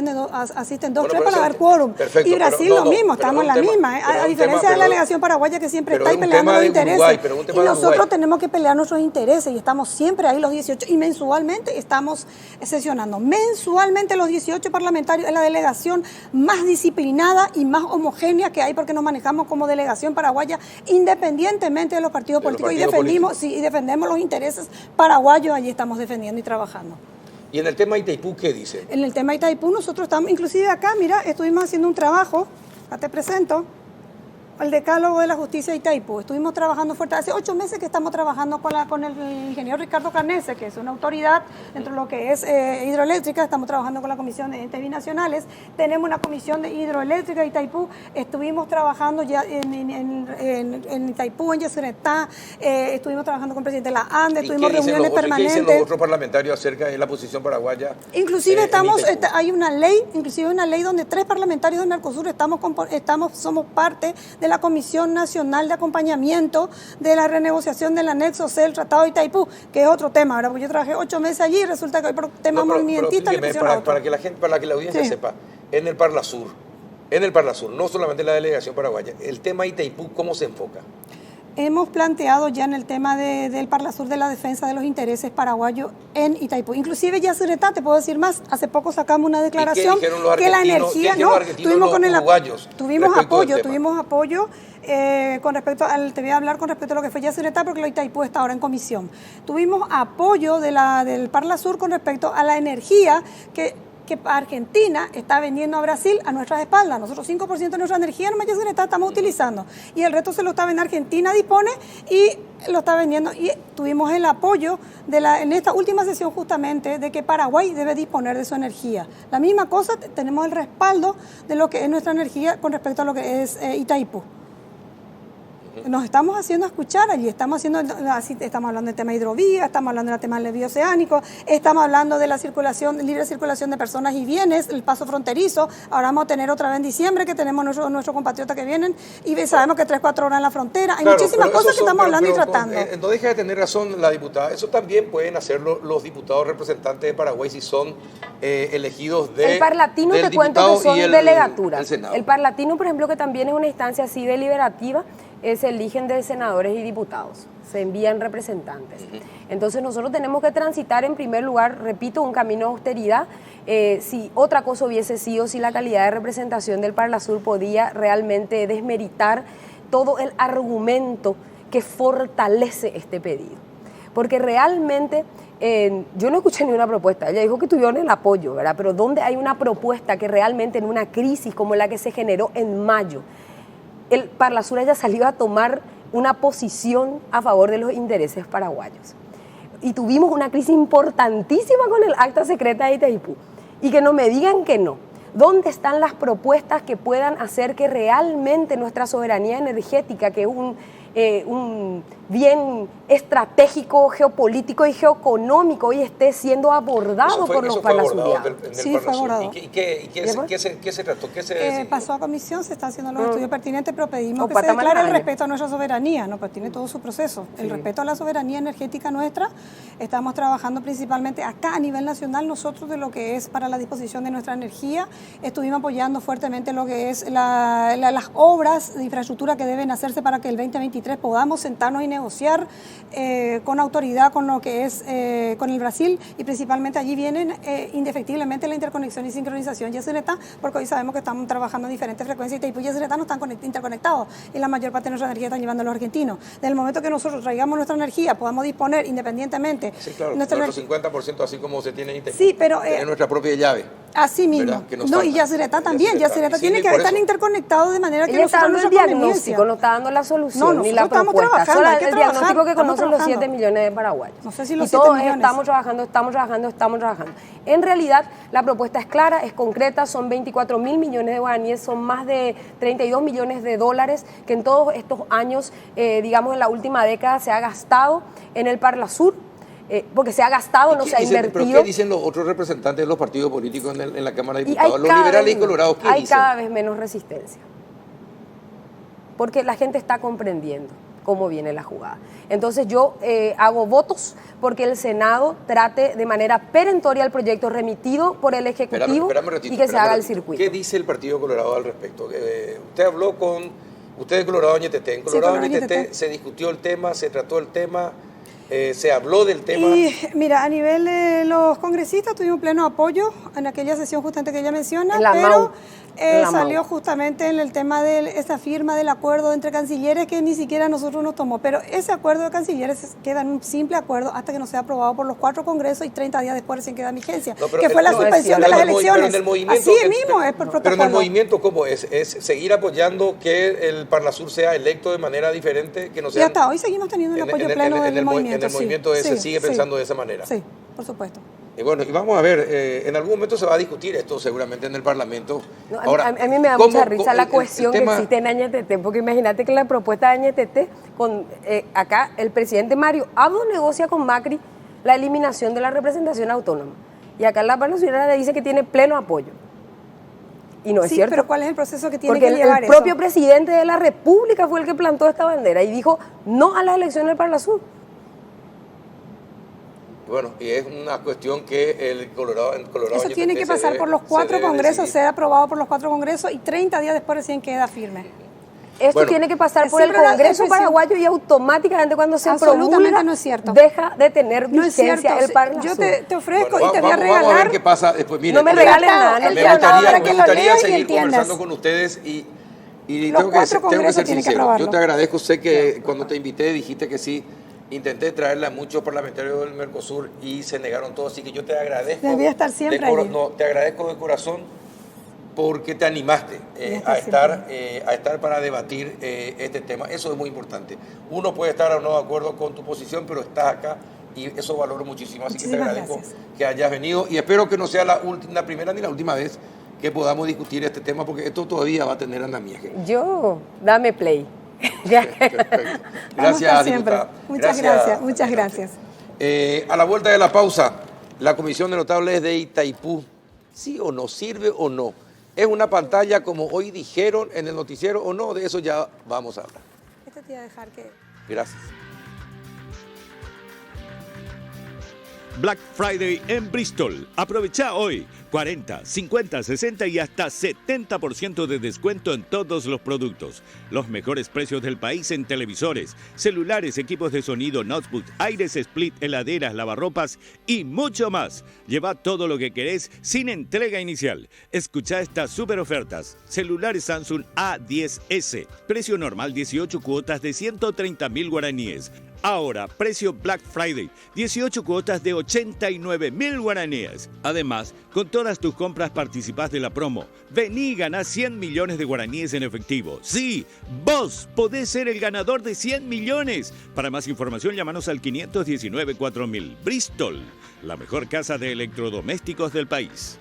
asisten 2, 3 para dar quórum.
Perfecto,
Y Brasil
pero
lo mismo, estamos en la misma. A diferencia de la delegación paraguaya que siempre está ahí peleando los intereses. Y nosotros tenemos que pelear nuestros intereses y estamos siempre ahí los 18 y mensualmente estamos sesionando. Mensualmente los 18 parlamentarios es la delegación más disciplinada y más homogénea que hay porque nos manejamos como delegación paraguaya independientemente de los partidos políticos y defendemos los intereses paraguayos, allí estamos defendiendo y trabajando.
¿Y en el tema Itaipú qué dice?
En el tema Itaipú nosotros estamos, inclusive acá, mira, estuvimos haciendo un trabajo, acá te presento, el decálogo de la justicia de Itaipú. Estuvimos trabajando fuerte. Hace 8 meses que estamos trabajando con el ingeniero Ricardo Carnese, que es una autoridad dentro de lo que es hidroeléctrica. Estamos trabajando con la Comisión de Entes Binacionales. Tenemos una comisión de hidroeléctrica de Itaipú. Estuvimos trabajando ya en Itaipú, en Yacyretá. Estuvimos trabajando con el presidente de la ANDE. Tuvimos reuniones permanentes.
¿Qué dicen los otros parlamentarios acerca de la posición paraguaya?
Inclusive hay una ley, donde 3 parlamentarios del Mercosur somos parte de la Comisión Nacional de Acompañamiento de la renegociación del anexo C del Tratado de Itaipú, que es otro tema. Ahora, pues yo trabajé 8 meses allí y resulta que hay temas movimentistas le pusieron a otro.
Para que la audiencia sepa, en el Parlasur, no solamente la delegación paraguaya, el tema Itaipú, ¿cómo se enfoca?
Hemos planteado ya en el tema del Parlasur de la defensa de los intereses paraguayos en Itaipú. Inclusive Yacyretá, te puedo decir más, hace poco sacamos una declaración
¿Y qué dijeron los
que la
argentinos?
energía,
¿Qué dijeron los argentinos,
tuvimos
los
con
uruguayos
tuvimos
respecto
apoyo con respecto te voy a hablar con respecto a lo que fue Yacyretá porque lo Itaipú está ahora en comisión. Tuvimos apoyo del Parlasur con respecto a la energía que que Argentina está vendiendo a Brasil a nuestras espaldas. Nosotros 5% de nuestra energía en Yacyretá estamos utilizando y el resto se lo está vendiendo Argentina, dispone y lo está vendiendo. Y tuvimos el apoyo en esta última sesión justamente de que Paraguay debe disponer de su energía. La misma cosa, tenemos el respaldo de lo que es nuestra energía con respecto a lo que es Itaipú. Nos estamos haciendo escuchar allí, estamos hablando del tema de hidrovía, estamos hablando del tema del bioceánico, estamos hablando de la circulación, libre circulación de personas y bienes, el paso fronterizo. Ahora vamos a tener otra vez en diciembre que tenemos nuestros compatriotas que vienen y sabemos que 3-4 horas en la frontera. Hay muchísimas cosas que estamos hablando y tratando.
No deja de tener razón la diputada. Eso también pueden hacerlo los diputados representantes de Paraguay si son elegidos
El parlatino, te cuento que son delegaturas. El parlatino, por ejemplo, que también es una instancia así deliberativa, se eligen de senadores y diputados, se envían representantes. Entonces nosotros tenemos que transitar en primer lugar, repito, un camino de austeridad. Si otra cosa hubiese sido, si la calidad de representación del Parlasur podía realmente desmeritar todo el argumento que fortalece este pedido. Porque realmente yo no escuché ni una propuesta. Ella dijo que tuvieron el apoyo, ¿verdad? Pero ¿dónde hay una propuesta que realmente en una crisis como la que se generó en mayo, el Parlasur haya salido a tomar una posición a favor de los intereses paraguayos? Y tuvimos una crisis importantísima con el acta secreta de Itaipú. Y que no me digan que no. ¿Dónde están las propuestas que puedan hacer que realmente nuestra soberanía energética, que es un bien estratégico, geopolítico y geoeconómico, hoy esté siendo abordado por los parlasurianos?
Sí, fue abordado.
¿Y qué se trató? ¿Qué se
pasó a comisión, se están haciendo los estudios pertinentes, pero pedimos que se declare el respeto a nuestra soberanía, ¿no? Pues tiene todo su proceso. El respeto a la soberanía energética nuestra. Estamos trabajando principalmente acá a nivel nacional, nosotros de lo que es para la disposición de nuestra energía. Estuvimos apoyando fuertemente lo que es las obras de infraestructura que deben hacerse para que el 2023 podamos sentarnos y negociar con autoridad con lo que es con el Brasil, y principalmente allí vienen indefectiblemente la interconexión y sincronización Yacyretá, porque hoy sabemos que estamos trabajando en diferentes frecuencias y Itaipú y Yacyretá no están interconectados y la mayor parte de nuestra energía están llevando a los argentinos. Desde el momento que nosotros traigamos nuestra energía, podamos disponer independientemente.
Sí, claro, nuestro 50% así como se tiene en Itaipú.
Sí, pero
tener nuestra propia llave.
Así mismo. No, y Yacyretá también. Yacyretá tiene que estar interconectado de manera que
nosotros no está dando el diagnóstico, no está dando la solución ni la propuesta. Solo el diagnóstico que conocen los 7 millones de paraguayos.
No sé si los
y todos
7 millones.
Estamos trabajando. En realidad, la propuesta es clara, es concreta, son 24 mil millones de guaraníes, son más de 32 millones de dólares que en todos estos años, digamos en la última década, se ha gastado en el Parlasur. Porque se ha gastado, no se ha invertido.
¿Pero qué dicen los otros representantes de los partidos políticos en la Cámara de Diputados? Los liberales y colorados, ¿qué dicen?
Hay cada vez menos resistencia. Porque la gente está comprendiendo cómo viene la jugada. Entonces yo hago votos porque el Senado trate de manera perentoria el proyecto remitido por el Ejecutivo y que se haga el circuito.
¿Qué dice el Partido Colorado al respecto? Usted habló con... Usted de Colorado Ñeteté. En Colorado Ñeteté se discutió el tema, se trató el tema... se habló del tema.
Y mira, a nivel de los congresistas tuvimos pleno apoyo en aquella sesión justamente que ella menciona, pero salió justamente en el tema de esa firma del acuerdo entre cancilleres que ni siquiera nosotros nos tomó. Pero ese acuerdo de cancilleres queda en un simple acuerdo hasta que no sea aprobado por los 4 congresos y 30 días después recién queda en vigencia, que fue la suspensión de las elecciones. Así mismo es por protocolo.
Pero en el movimiento, ¿cómo es? ¿Es seguir apoyando que el Parlasur sea electo de manera diferente? Que no sea,
y hasta hoy seguimos teniendo un apoyo pleno del movimiento.
En el movimiento se sigue pensando de esa manera.
Sí, por supuesto.
Y bueno, y vamos a ver, en algún momento se va a discutir esto seguramente en el Parlamento.
No, ahora, a mí me da mucha risa la cohesión que existe en Añeteté, porque imagínate que la propuesta de Añeteté, acá el presidente Mario Abdo negocia con Macri la eliminación de la representación autónoma. Y acá la Parlasuriana le dice que tiene pleno apoyo. Y no es cierto.
Pero ¿cuál es el proceso que tiene
porque
que llevar
el propio presidente de la República fue el que plantó esta bandera y dijo no a las elecciones del Parlasur.
Bueno, y es una cuestión que el Colorado
eso tiene que pasar por los 4 congresos, ser aprobado por los 4 congresos y 30 días después recién queda firme.
Esto tiene que pasar por el Congreso paraguayo y automáticamente cuando se promulga
no es cierto.
deja de tener vigencia el Parlasur.
Yo te ofrezco y te voy a regalar.
Vamos a ver qué pasa después. Mire,
no me regalen nada.
Me gustaría seguir conversando con ustedes y tengo que ser sincero. Yo te agradezco, sé que cuando te invité dijiste que sí. Intenté traerle a muchos parlamentarios del Mercosur y se negaron todos, así que yo te agradezco.
Debía estar siempre allí.
No, te agradezco de corazón porque te animaste a estar para debatir este tema. Eso es muy importante. Uno puede estar o no de acuerdo con tu posición, pero estás acá y eso valoro muchísimo. Así que te agradezco que hayas venido y espero que no sea la primera ni la última vez que podamos discutir este tema, porque esto todavía va a tener andamiaje.
Dame play.
Perfecto. Gracias, diputada.
Muchas gracias.
A la vuelta de la pausa, la Comisión de Notables de Itaipú, ¿sí o no? ¿Sirve o no? ¿Es una pantalla como hoy dijeron en el noticiero o no? De eso ya vamos a hablar.
Este te iba a dejar que...
Gracias.
Black Friday en Bristol. Aprovecha hoy 40, 50, 60 y hasta 70% de descuento en todos los productos. Los mejores precios del país en televisores, celulares, equipos de sonido, notebooks, aires split, heladeras, lavarropas y mucho más. Lleva todo lo que querés sin entrega inicial. Escucha estas super ofertas. Celulares Samsung A10S. Precio normal 18 cuotas de 130.000 guaraníes. Ahora, precio Black Friday, 18 cuotas de 89.000 guaraníes. Además, con todas tus compras participás de la promo. Vení y ganá 100 millones de guaraníes en efectivo. Sí, vos podés ser el ganador de 100 millones. Para más información, llámanos al 519-4000. Bristol, la mejor casa de electrodomésticos del país.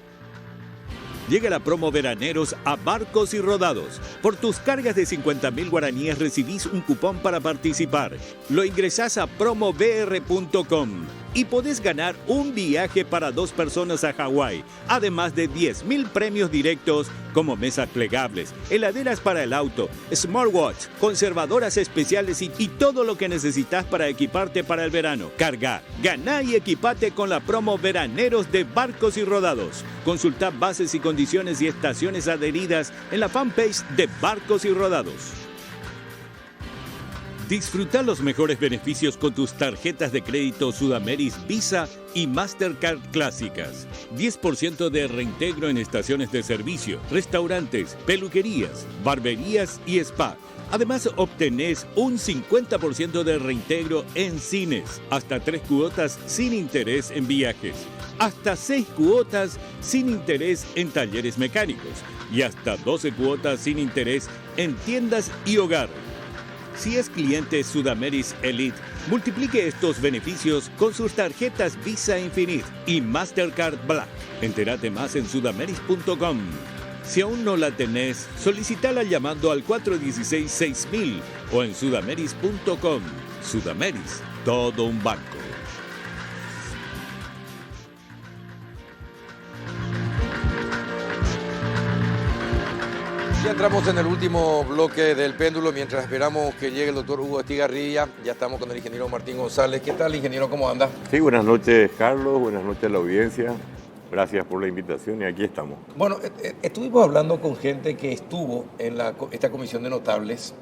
Llega la promo Veraneros a Barcos y Rodados. Por tus cargas de 50.000 guaraníes recibís un cupón para participar. Lo ingresás a promovr.com y podés ganar un viaje para 2 personas a Hawái, además de 10.000 premios directos como mesas plegables, heladeras para el auto, smartwatch, conservadoras especiales y todo lo que necesitas para equiparte para el verano. Carga, ganá y equipate con la promo Veraneros de Barcos y Rodados. Consulta bases y condiciones y estaciones adheridas en la fanpage de Barcos y Rodados. Disfruta los mejores beneficios con tus tarjetas de crédito Sudameris Visa y Mastercard clásicas. 10% de reintegro en estaciones de servicio, restaurantes, peluquerías, barberías y spa. Además, obtenés un 50% de reintegro en cines, hasta 3 cuotas sin interés en viajes, hasta 6 cuotas sin interés en talleres mecánicos y hasta 12 cuotas sin interés en tiendas y hogar. Si es cliente Sudameris Elite, multiplique estos beneficios con sus tarjetas Visa Infinite y Mastercard Black. Entérate más en sudameris.com. Si aún no la tenés, solicitala llamando al 416-6000 o en sudameris.com. Sudameris, todo un banco.
Ya entramos en el último bloque del péndulo. Mientras esperamos que llegue el doctor Hugo Estigarribia, ya estamos con el ingeniero Martín González. ¿Qué tal, ingeniero? ¿Cómo anda?
Sí, buenas noches, Carlos. Buenas noches a la audiencia. Gracias por la invitación y aquí estamos.
Bueno, estuvimos hablando con gente que estuvo en esta comisión de notables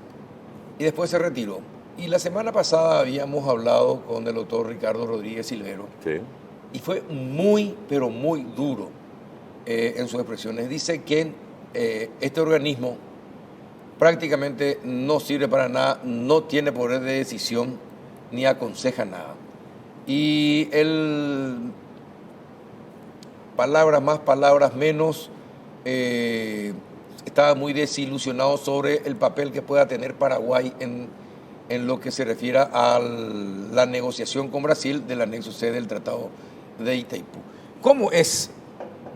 y después se retiró. Y la semana pasada habíamos hablado con el doctor Ricardo Rodríguez Silvero.
Sí.
Y fue muy, pero muy duro en sus expresiones. Dice que este organismo prácticamente no sirve para nada, no tiene poder de decisión ni aconseja nada. Y él, palabras más, palabras menos, estaba muy desilusionado sobre el papel que pueda tener Paraguay en lo que se refiere a la negociación con Brasil del anexo C del Tratado de Itaipú. ¿Cómo es?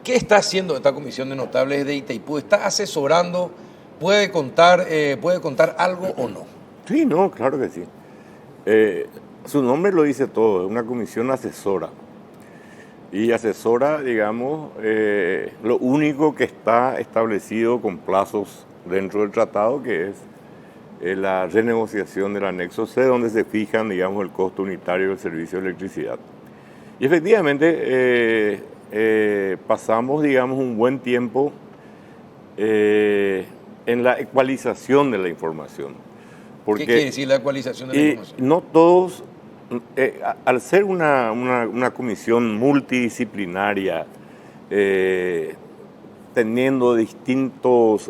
¿Qué está haciendo esta comisión de notables de Itaipú? ¿Está asesorando? ¿Puede contar algo o no?
Sí, no, claro que sí. Su nombre lo dice todo, es una comisión asesora. Y asesora, digamos, lo único que está establecido con plazos dentro del tratado, que es la renegociación del anexo C, donde se fijan, digamos, el costo unitario del servicio de electricidad. Y efectivamente, pasamos, digamos, un buen tiempo en la ecualización de la información. Porque,
¿qué quiere decir la ecualización de la información?
No todos, al ser una comisión multidisciplinaria, teniendo distintos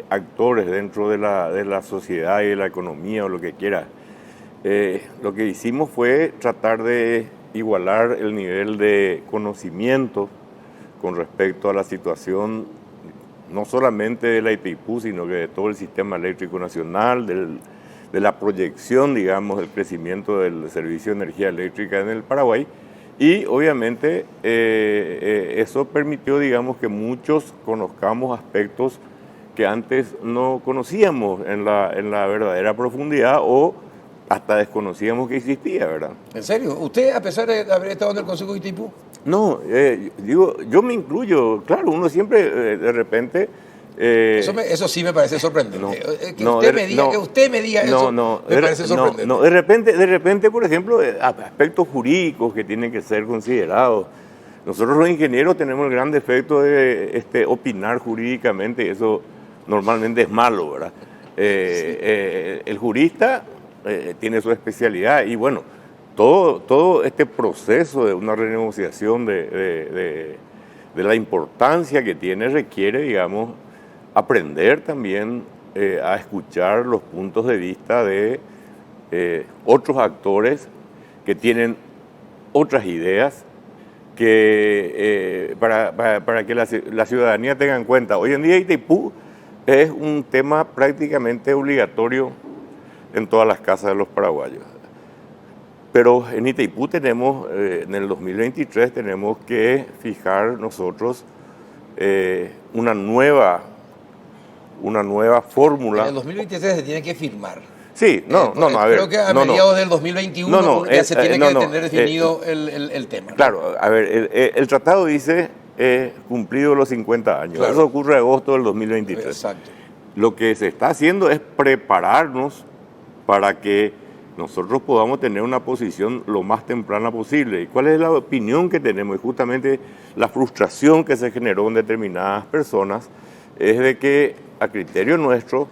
actores dentro de la sociedad y de la economía o lo que quiera, lo que hicimos fue tratar de igualar el nivel de conocimiento con respecto a la situación no solamente de la Itaipú, sino que de todo el sistema eléctrico nacional, de la proyección, digamos, del crecimiento del servicio de energía eléctrica en el Paraguay. Y obviamente eso permitió, digamos, que muchos conozcamos aspectos que antes no conocíamos en la verdadera profundidad o hasta desconocíamos que existía, ¿verdad?
¿En serio? ¿Usted, a pesar de haber estado en el Consejo de Itaipú?
No, digo, yo me incluyo, claro, uno siempre de repente...
Eso sí me parece sorprendente.
No,
que
no,
usted me diga eso me parece sorprendente.
No, de repente, por ejemplo, aspectos jurídicos que tienen que ser considerados. Nosotros los ingenieros tenemos el gran defecto de opinar jurídicamente y eso normalmente es malo, ¿verdad? El jurista tiene su especialidad y bueno, todo este proceso de una renegociación de la importancia que tiene requiere, digamos, aprender también a escuchar los puntos de vista de otros actores que tienen otras ideas que para que la ciudadanía tenga en cuenta. Hoy en día Itaipú es un tema prácticamente obligatorio en todas las casas de los paraguayos. Pero en Itaipú tenemos, en el 2023 tenemos que fijar nosotros una nueva fórmula.
En el 2023 se tiene que firmar.
Sí, a ver.
Creo que a mediados del 2021 ya se tiene que tener definido el tema.
Claro, a ver, el tratado dice cumplido los 50 años.
Claro.
Eso ocurre en agosto del 2023.
Exacto.
Lo que se está haciendo es prepararnos para que nosotros podamos tener una posición lo más temprana posible. ¿Y cuál es la opinión que tenemos? Y justamente la frustración que se generó en determinadas personas es de que, a criterio nuestro,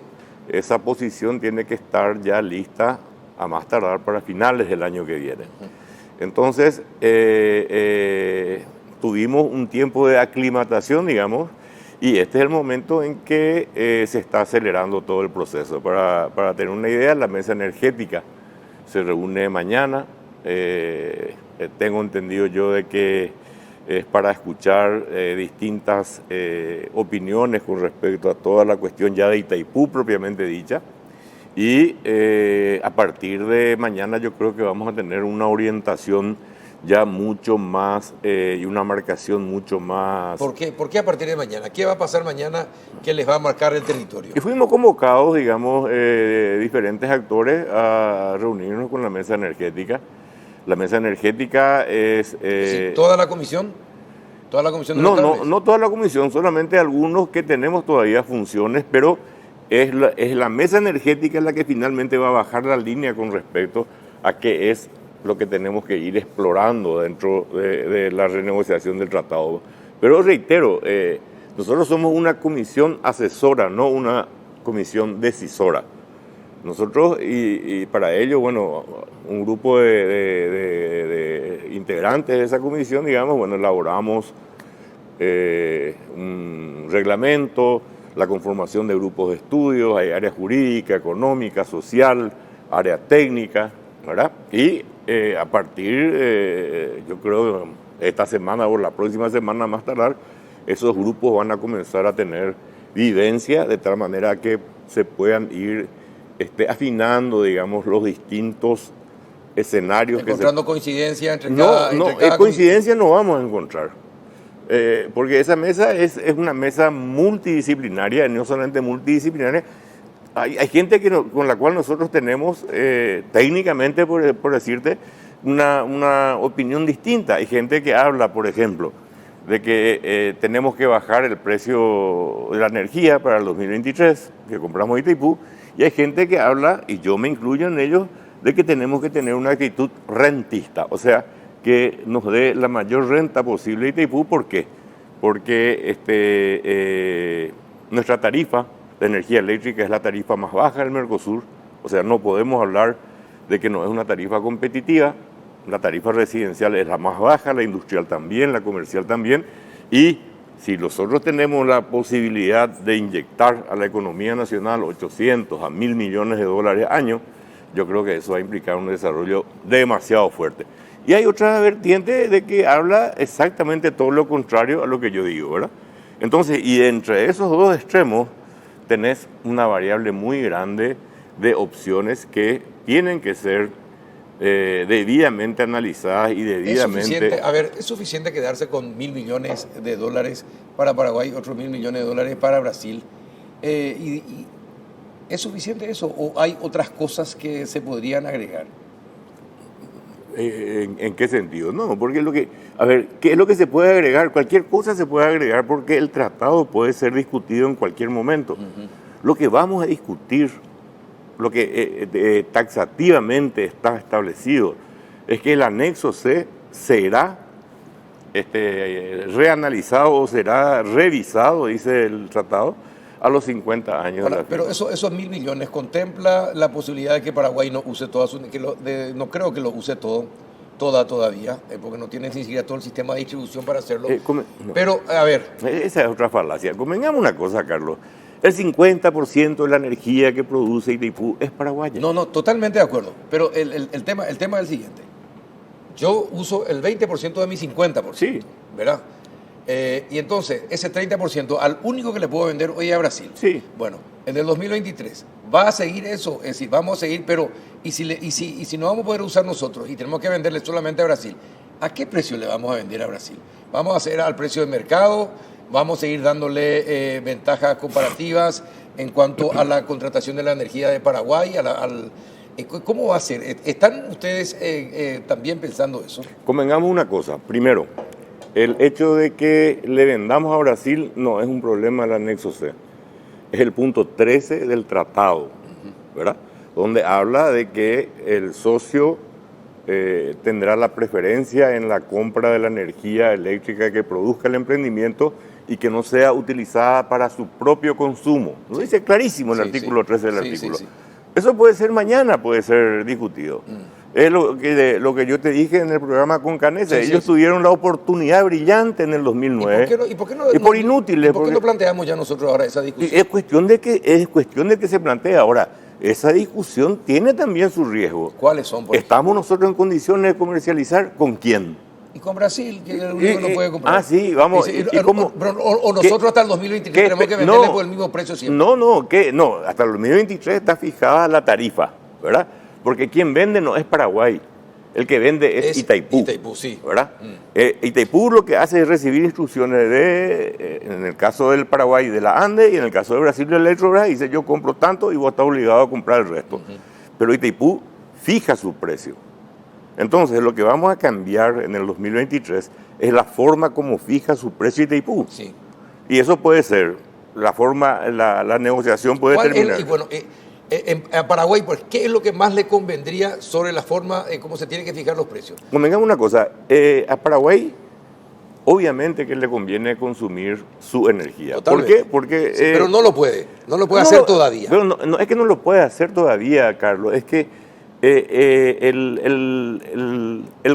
esa posición tiene que estar ya lista a más tardar para finales del año que viene. Entonces, tuvimos un tiempo de aclimatación, digamos, y este es el momento en que se está acelerando todo el proceso. Para tener una idea, la mesa energética se reúne mañana. Tengo entendido yo de que es para escuchar distintas opiniones con respecto a toda la cuestión ya de Itaipú propiamente dicha. Y a partir de mañana yo creo que vamos a tener una orientación ya mucho más y una marcación mucho más...
¿Por qué a partir de mañana? ¿Qué va a pasar mañana que les va a marcar el territorio?
Y fuimos convocados, digamos, diferentes actores a reunirnos con la mesa energética. La mesa energética es...
¿Toda la comisión? ¿Toda la comisión de
no toda la comisión, solamente algunos que tenemos todavía funciones, pero es la mesa energética la que finalmente va a bajar la línea con respecto a qué es lo que tenemos que ir explorando dentro de la renegociación del tratado. Pero reitero, nosotros somos una comisión asesora, no una comisión decisora. Nosotros, y para ello, bueno, un grupo de integrantes de esa comisión, digamos, bueno, elaboramos un reglamento, la conformación de grupos de estudios, hay área jurídica, económica, social, área técnica, ¿verdad? Y a partir, yo creo, esta semana o la próxima semana más tardar, esos grupos van a comenzar a tener vivencia de tal manera que se puedan ir afinando, digamos, los distintos escenarios.
Encontrando coincidencia entre cada...
Coincidencia no vamos a encontrar. Porque esa mesa es una mesa multidisciplinaria, no solamente multidisciplinaria. Hay gente con la cual nosotros tenemos técnicamente, por decirte, una opinión distinta. Hay gente que habla, por ejemplo, de que tenemos que bajar el precio de la energía para el 2023, que compramos Itaipú, y hay gente que habla, y yo me incluyo en ellos, de que tenemos que tener una actitud rentista, o sea, que nos dé la mayor renta posible Itaipú. ¿Por qué? Porque nuestra tarifa de energía eléctrica es la tarifa más baja del Mercosur, o sea, no podemos hablar de que no es una tarifa competitiva. La tarifa residencial es la más baja, la industrial también, la comercial también, y si nosotros tenemos la posibilidad de inyectar a la economía nacional 800 a 1.000 millones de dólares al año, yo creo que eso va a implicar un desarrollo demasiado fuerte. Y hay otra vertiente de que habla exactamente todo lo contrario a lo que yo digo, ¿verdad? Entonces, y entre esos dos extremos tenés una variable muy grande de opciones que tienen que ser debidamente analizadas y debidamente...
¿Es suficiente quedarse con $1.000 millones para Paraguay, otros $1.000 millones para Brasil? ¿Es suficiente eso o hay otras cosas que se podrían agregar?
¿En qué sentido? No, porque ¿qué es lo que se puede agregar? Cualquier cosa se puede agregar porque el tratado puede ser discutido en cualquier momento. Lo que vamos a discutir, lo que taxativamente está establecido, es que el anexo C será reanalizado o será revisado, dice el tratado, a los 50 años.
Ahora, pero esos $1.000 millones contempla la posibilidad de que Paraguay no use toda su... no creo que lo use todavía, porque no tiene ni siquiera todo el sistema de distribución para hacerlo.
No.
Pero, a ver...
Esa es otra falacia. Convengamos una cosa, Carlos. El 50% de la energía que produce Itaipú es paraguaya.
No, totalmente de acuerdo. Pero el tema es el siguiente. Yo uso el 20% de mi 50%,
sí,
¿verdad? Y entonces, ese 30%, al único que le puedo vender hoy a Brasil.
Sí.
Bueno, en el 2023, ¿va a seguir eso? Es decir, vamos a seguir, pero ¿y si no vamos a poder usar nosotros y tenemos que venderle solamente a Brasil? ¿A qué precio le vamos a vender a Brasil? ¿Vamos a hacer al precio de mercado? ¿Vamos a seguir dándole ventajas comparativas en cuanto a la contratación de la energía de Paraguay? ¿Cómo va a ser? ¿Están ustedes también pensando eso?
Convengamos una cosa. Primero, el hecho de que le vendamos a Brasil no es un problema del anexo C. Es el punto 13 del tratado, ¿verdad? Donde habla de que el socio tendrá la preferencia en la compra de la energía eléctrica que produzca el emprendimiento y que no sea utilizada para su propio consumo. Lo dice clarísimo el artículo 13 del artículo. Sí. Eso puede ser mañana, puede ser discutido. Es lo que yo te dije en el programa con Canese. Ellos tuvieron la oportunidad brillante en el 2009.
¿Y por qué no
inútiles.
¿Por qué no planteamos ya nosotros ahora esa discusión?
Es cuestión de que se plantee. Ahora, esa discusión tiene también su riesgo.
¿Cuáles son?
¿Estamos nosotros en condiciones de comercializar con quién?
Y con Brasil, que es el único que no puede comprar.
Sí, vamos.
O nosotros hasta el 2023 tenemos que venderle por el mismo precio siempre.
No, hasta el 2023 está fijada la tarifa, ¿verdad? Porque quien vende no es Paraguay, el que vende es Itaipú.
Itaipú, sí.
¿Verdad? Itaipú lo que hace es recibir instrucciones en el caso del Paraguay, de la ANDE, y en el caso de Brasil, de Electrobras, dice yo compro tanto y vos estás obligado a comprar el resto. Pero Itaipú fija su precio. Entonces, lo que vamos a cambiar en el 2023 es la forma como fija su precio Itaipú.
Sí.
Y eso puede ser, la negociación puede terminar.
A Paraguay, pues, ¿qué es lo que más le convendría sobre la forma cómo se tienen que fijar los precios?
Convengamos una cosa, a Paraguay obviamente que le conviene consumir su energía.
Totalmente.
¿Por qué? Porque,
pero no lo puede hacer todavía.
Pero no, es que no lo puede hacer todavía, Carlos, es que el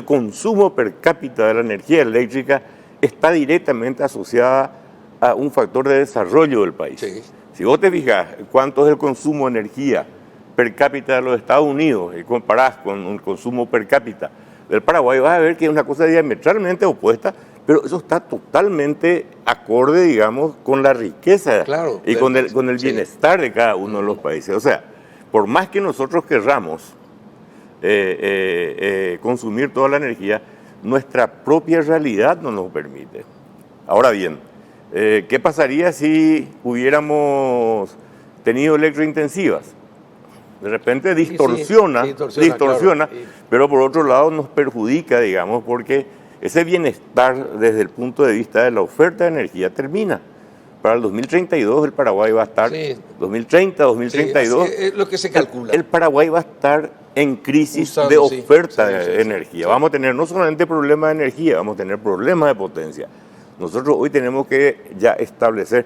consumo per cápita de la energía eléctrica está directamente asociada a un factor de desarrollo del país.
Sí.
Si vos te fijas cuánto es el consumo de energía per cápita de los Estados Unidos y comparás con un consumo per cápita del Paraguay, vas a ver que es una cosa diametralmente opuesta, pero eso está totalmente acorde, digamos, con la riqueza y con el bienestar de cada uno de los países. O sea, por más que nosotros querramos consumir toda la energía, nuestra propia realidad no nos permite. Ahora bien, ¿qué pasaría si hubiéramos tenido electrointensivas? De repente distorsiona,
claro.
Pero por otro lado nos perjudica, digamos, porque ese bienestar desde el punto de vista de la oferta de energía termina. Para el 2032 el Paraguay va a estar, 2030, 2032,
es lo que se calcula.
El Paraguay va a estar en crisis de oferta de energía. Vamos a tener no solamente problemas de energía, vamos a tener problemas de potencia. Nosotros hoy tenemos que ya establecer,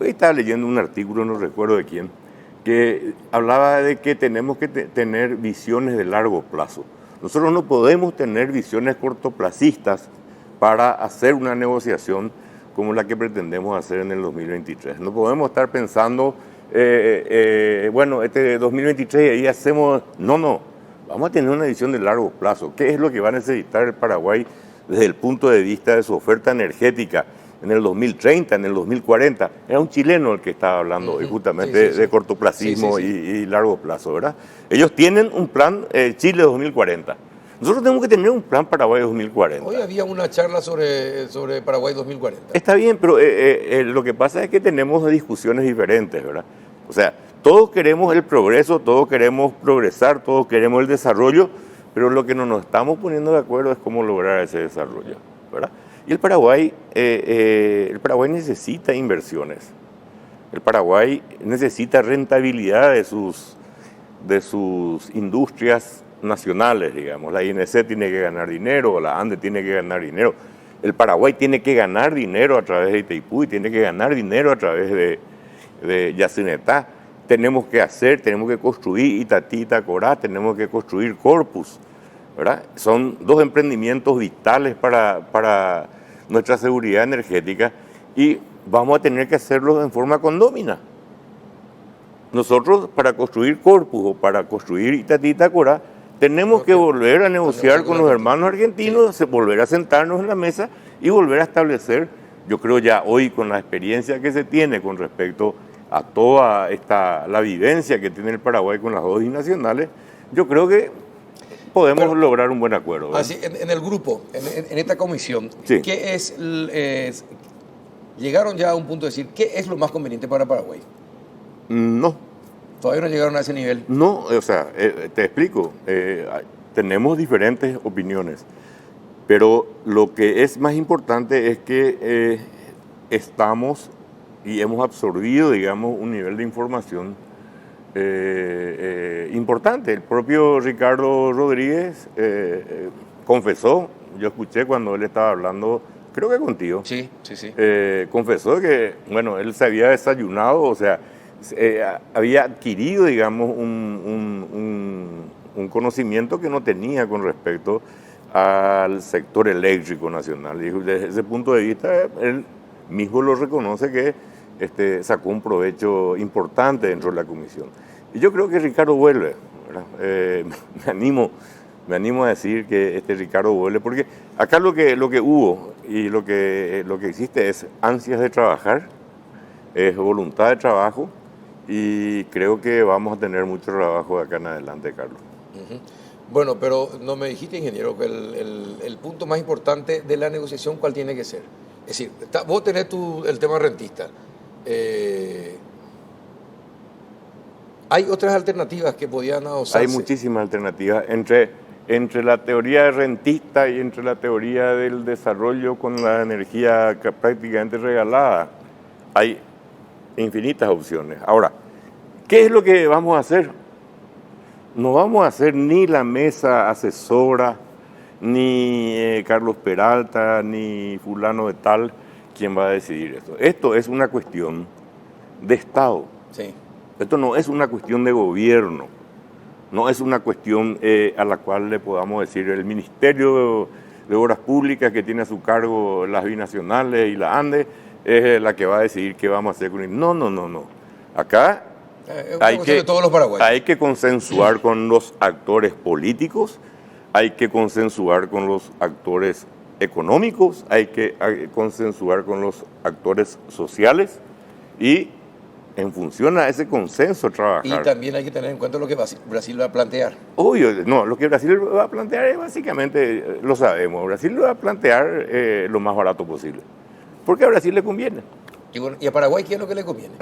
hoy estaba leyendo un artículo, no recuerdo de quién, que hablaba de que tenemos que tener visiones de largo plazo. Nosotros no podemos tener visiones cortoplacistas para hacer una negociación como la que pretendemos hacer en el 2023. No podemos estar pensando bueno, este 2023 ahí hacemos... No, vamos a tener una visión de largo plazo. ¿Qué es lo que va a necesitar el Paraguay desde el punto de vista de su oferta energética en el 2030, en el 2040? Era un chileno el que estaba hablando hoy justamente de cortoplacismo y largo plazo, ¿verdad? Ellos tienen un plan Chile 2040. Nosotros tenemos que tener un plan Paraguay 2040.
Hoy había una charla sobre Paraguay 2040.
Está bien, pero lo que pasa es que tenemos discusiones diferentes, ¿verdad? O sea, todos queremos el progreso, todos queremos progresar, todos queremos el desarrollo, pero lo que no nos estamos poniendo de acuerdo es cómo lograr ese desarrollo, ¿verdad? Y el Paraguay necesita inversiones. El Paraguay necesita rentabilidad de sus industrias nacionales, digamos. La INC tiene que ganar dinero, la ANDE tiene que ganar dinero. El Paraguay tiene que ganar dinero a través de Itaipú y tiene que ganar dinero a través de Yacinetá. Tenemos que construir Itatí, Itacorá, tenemos que construir Corpus, ¿verdad? Son dos emprendimientos vitales para nuestra seguridad energética y vamos a tener que hacerlo en forma condómina. Nosotros, para construir Corpus o para construir Itatí, Itacorá, tenemos que volver a negociar con los hermanos argentinos, volver a sentarnos en la mesa y volver a establecer, yo creo ya hoy con la experiencia que se tiene con respecto a toda la vivencia que tiene el Paraguay con las dos binacionales, yo creo que podemos lograr un buen acuerdo, ¿verdad?
Así, en el grupo, en esta comisión,
Sí.
¿qué llegaron ya a un punto de decir qué es lo más conveniente para Paraguay?
No.
Todavía no llegaron a ese nivel.
No, o sea, te explico, tenemos diferentes opiniones, pero lo que es más importante es que estamos y hemos absorbido, digamos, un nivel de información importante. El propio Ricardo Rodríguez confesó, yo escuché cuando él estaba hablando, creo que contigo,
Sí.
confesó que, bueno, él se había desayunado, o sea, había adquirido, digamos, un conocimiento que no tenía con respecto al sector eléctrico nacional. Y desde ese punto de vista, él mismo lo reconoce que sacó un provecho importante dentro de la comisión. Y yo creo que Ricardo vuelve, ¿verdad? Me animo a decir que Ricardo vuelve, porque acá lo que hubo y lo que existe es ansias de trabajar, es voluntad de trabajo, y creo que vamos a tener mucho trabajo de acá en adelante, Carlos.
Bueno, pero no me dijiste, ingeniero, que el punto más importante de la negociación, ¿cuál tiene que ser? Es decir, vos tenés el tema rentista. ¿Hay otras alternativas que podían adosarse?
Hay muchísimas alternativas. Entre la teoría rentista y entre la teoría del desarrollo con la energía prácticamente regalada, hay infinitas opciones. Ahora, ¿qué es lo que vamos a hacer? No vamos a hacer ni la mesa asesora, ni Carlos Peralta, ni fulano de tal, quien va a decidir esto. Esto es una cuestión de Estado.
Sí.
Esto no es una cuestión de gobierno, no es una cuestión a la cual le podamos decir el Ministerio de Obras Públicas, que tiene a su cargo las binacionales y la ANDE, es la que va a decidir qué vamos a hacer con él. No. Acá
de todos los paraguayos.
hay que consensuar con los actores políticos, hay que consensuar con los actores económicos, hay que consensuar con los actores sociales y en función a ese consenso trabajar.
Y también hay que tener en cuenta lo que Brasil va a plantear.
Obvio, no, lo que Brasil va a plantear es básicamente, lo sabemos, Brasil lo va a plantear lo más barato posible, porque a Brasil le conviene.
Y, bueno, ¿y a Paraguay qué es lo que le conviene?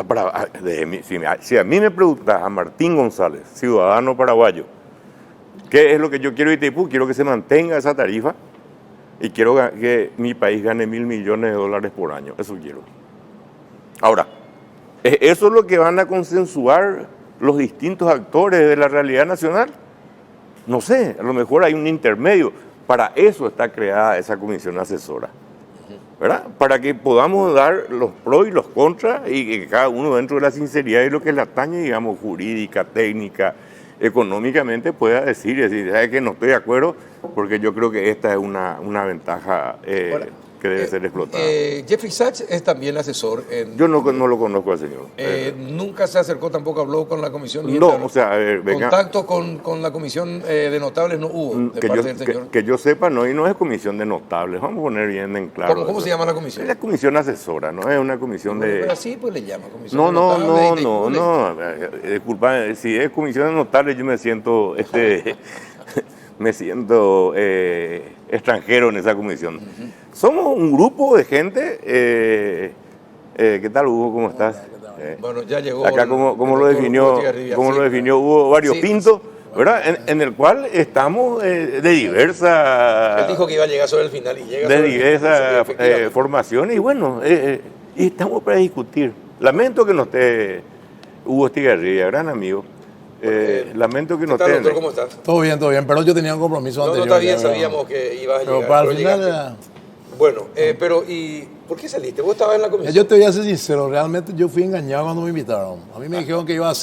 Si a mí me preguntas, a Martín González, ciudadano paraguayo, ¿qué es lo que yo quiero de Itaipú? Quiero que se mantenga esa tarifa y quiero que mi país gane $1.000 millones por año. Eso quiero. Ahora, ¿eso es lo que van a consensuar los distintos actores de la realidad nacional? No sé, a lo mejor hay un intermedio. Para eso está creada esa comisión asesora, ¿verdad? Para que podamos dar los pros y los contras y que cada uno dentro de la sinceridad y lo que le atañe, digamos, jurídica, técnica, económicamente pueda decir, ¿sabes qué? No estoy de acuerdo porque yo creo que esta es una ventaja que debe ser explotado.
Jeffrey Sachs es también asesor.
Yo no lo conozco al señor.
Nunca se acercó, tampoco habló con la comisión.
No, o sea, venga.
Contacto con la comisión de notables no hubo de parte del señor.
Que yo sepa, no, y no es comisión de notables. Vamos a poner bien en claro.
¿Cómo se llama la comisión?
Es la comisión asesora, no es una comisión de...
Pero así pues le llama comisión
No,
de
no,
notables.
no. Disculpa, si es comisión de notables, yo me siento extranjero en esa comisión. Somos un grupo de gente. ¿Qué tal, Hugo? ¿Cómo estás?
Bueno, ya llegó.
Acá, como lo definió Hugo Varios Pinto, ¿verdad? En el cual estamos de diversas.
Él dijo que iba a llegar sobre el final y llega.
De diversas formaciones, y bueno, y estamos para discutir. Lamento que no esté Hugo Estigarribia, gran amigo. Lamento que no esté.
Doctor, ¿cómo estás?
Todo bien, pero yo tenía un compromiso anterior.
No, está bien, sabíamos que ibas a llegar.
Pero para el final
llegaste. Bueno, pero ¿y por qué saliste? ¿Vos estabas en la comisión?
yo te voy a ser sincero, realmente yo fui engañado cuando me invitaron. A mí me dijeron que iban a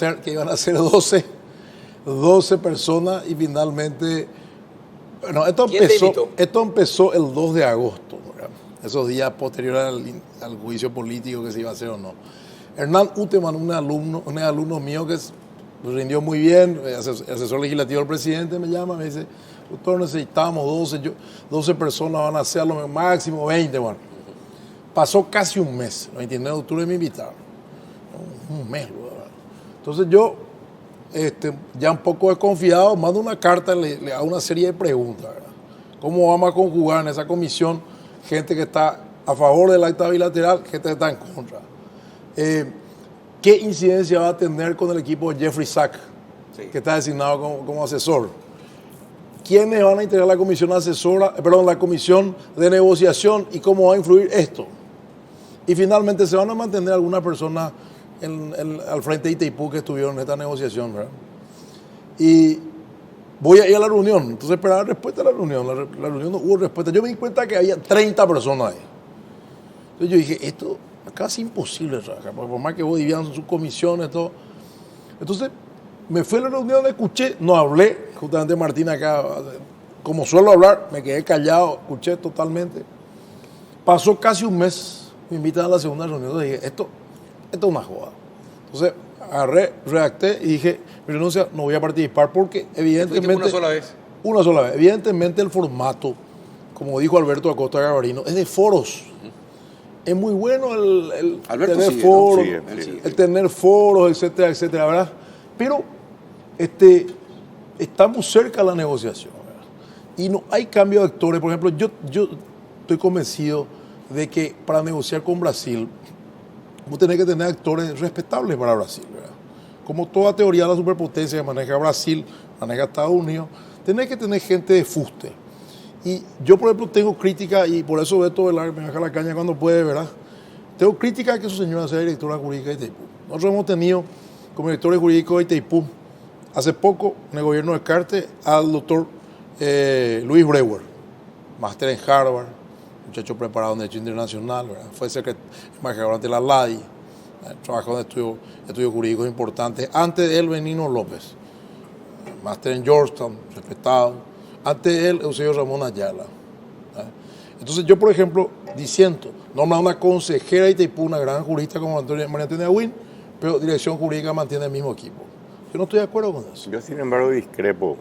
ser 12 personas y finalmente... Bueno, esto empezó el 2 de agosto, ¿verdad? Esos días posteriores al juicio político que se iba a hacer o no. Hernán Uteman, un alumno mío que rindió muy bien, asesor legislativo del presidente, me llama, me dice, doctor, necesitamos 12 personas, van a ser a lo máximo 20. Bueno, pasó casi un mes, el 29 de octubre me invitaron. Un mes, ¿verdad? Entonces yo, ya un poco desconfiado, mando una carta, le hago una serie de preguntas, ¿verdad? ¿Cómo vamos a conjugar en esa comisión gente que está a favor del acta bilateral, gente que está en contra? ¿Qué incidencia va a tener con el equipo de Jeffrey Sachs, que está designado como asesor? ¿Quiénes van a integrar la comisión la comisión de negociación y cómo va a influir esto? Y finalmente se van a mantener algunas personas al frente de Itaipú que estuvieron en esta negociación, ¿verdad? Y voy a ir a la reunión, entonces esperaba respuesta a la reunión. La reunión no hubo respuesta. Yo me di cuenta que había 30 personas ahí. Entonces yo dije, esto es casi imposible trabajar, por más que vos dividan sus comisiones, todo. Entonces me fui a la reunión, escuché, no hablé, justamente Martín acá, como suelo hablar, me quedé callado, escuché totalmente. Pasó casi un mes, me invitan a la segunda reunión, entonces dije, esto es una joda. Entonces agarré, redacté y dije, mi renuncia, no voy a participar porque evidentemente...
¿Una sola vez?
Una sola vez. Evidentemente el formato, como dijo Alberto Acosta Gabarino, es de foros. Es muy bueno el tener foros, el tener foros, etcétera, etcétera, ¿verdad? Pero estamos cerca de la negociación, ¿verdad? Y no hay cambio de actores. Por ejemplo, yo estoy convencido de que para negociar con Brasil, vos tenés que tener actores respetables para Brasil, ¿verdad? Como toda teoría de la superpotencia que maneja Brasil, maneja Estados Unidos, tenés que tener gente de fuste. Y yo, por ejemplo, tengo crítica, y por eso Beto Velar me baja la caña cuando puede, ¿verdad? Tengo crítica a que su señora sea directora jurídica de Itaipú. Nosotros hemos tenido como director jurídico de Itaipú, hace poco, en el gobierno de Cartes, al doctor Luis Breuer, máster en Harvard, muchacho preparado en Derecho Internacional, ¿verdad? Fue embajador ante la LADI, trabajó en estudios jurídicos importantes. Antes de él, Benigno López, máster en Georgetown, respetado. Antes de él, Eusebio Ramón Ayala. Entonces yo, por ejemplo, diciendo, nombra una consejera de Itaipú, una gran jurista como María Antonia Wynn, pero dirección jurídica mantiene el mismo equipo. Yo no estoy de acuerdo con eso.
Yo, sin embargo, discrepo.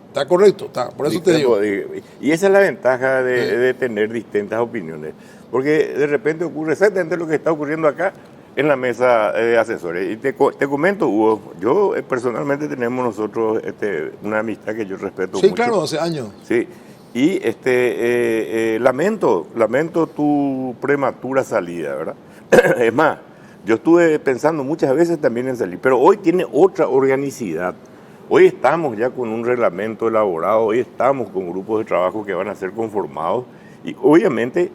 Está correcto, está. Por eso
discrepo,
te digo.
Y esa es la ventaja de tener distintas opiniones. Porque de repente ocurre exactamente lo que está ocurriendo acá en la mesa de asesores. Y te comento, Hugo, yo personalmente tenemos nosotros una amistad que yo respeto mucho.
Sí, claro, hace años.
Sí, y lamento tu prematura salida, ¿verdad? Es más, yo estuve pensando muchas veces también en salir, pero hoy tiene otra organicidad. Hoy estamos ya con un reglamento elaborado, hoy estamos con grupos de trabajo que van a ser conformados y obviamente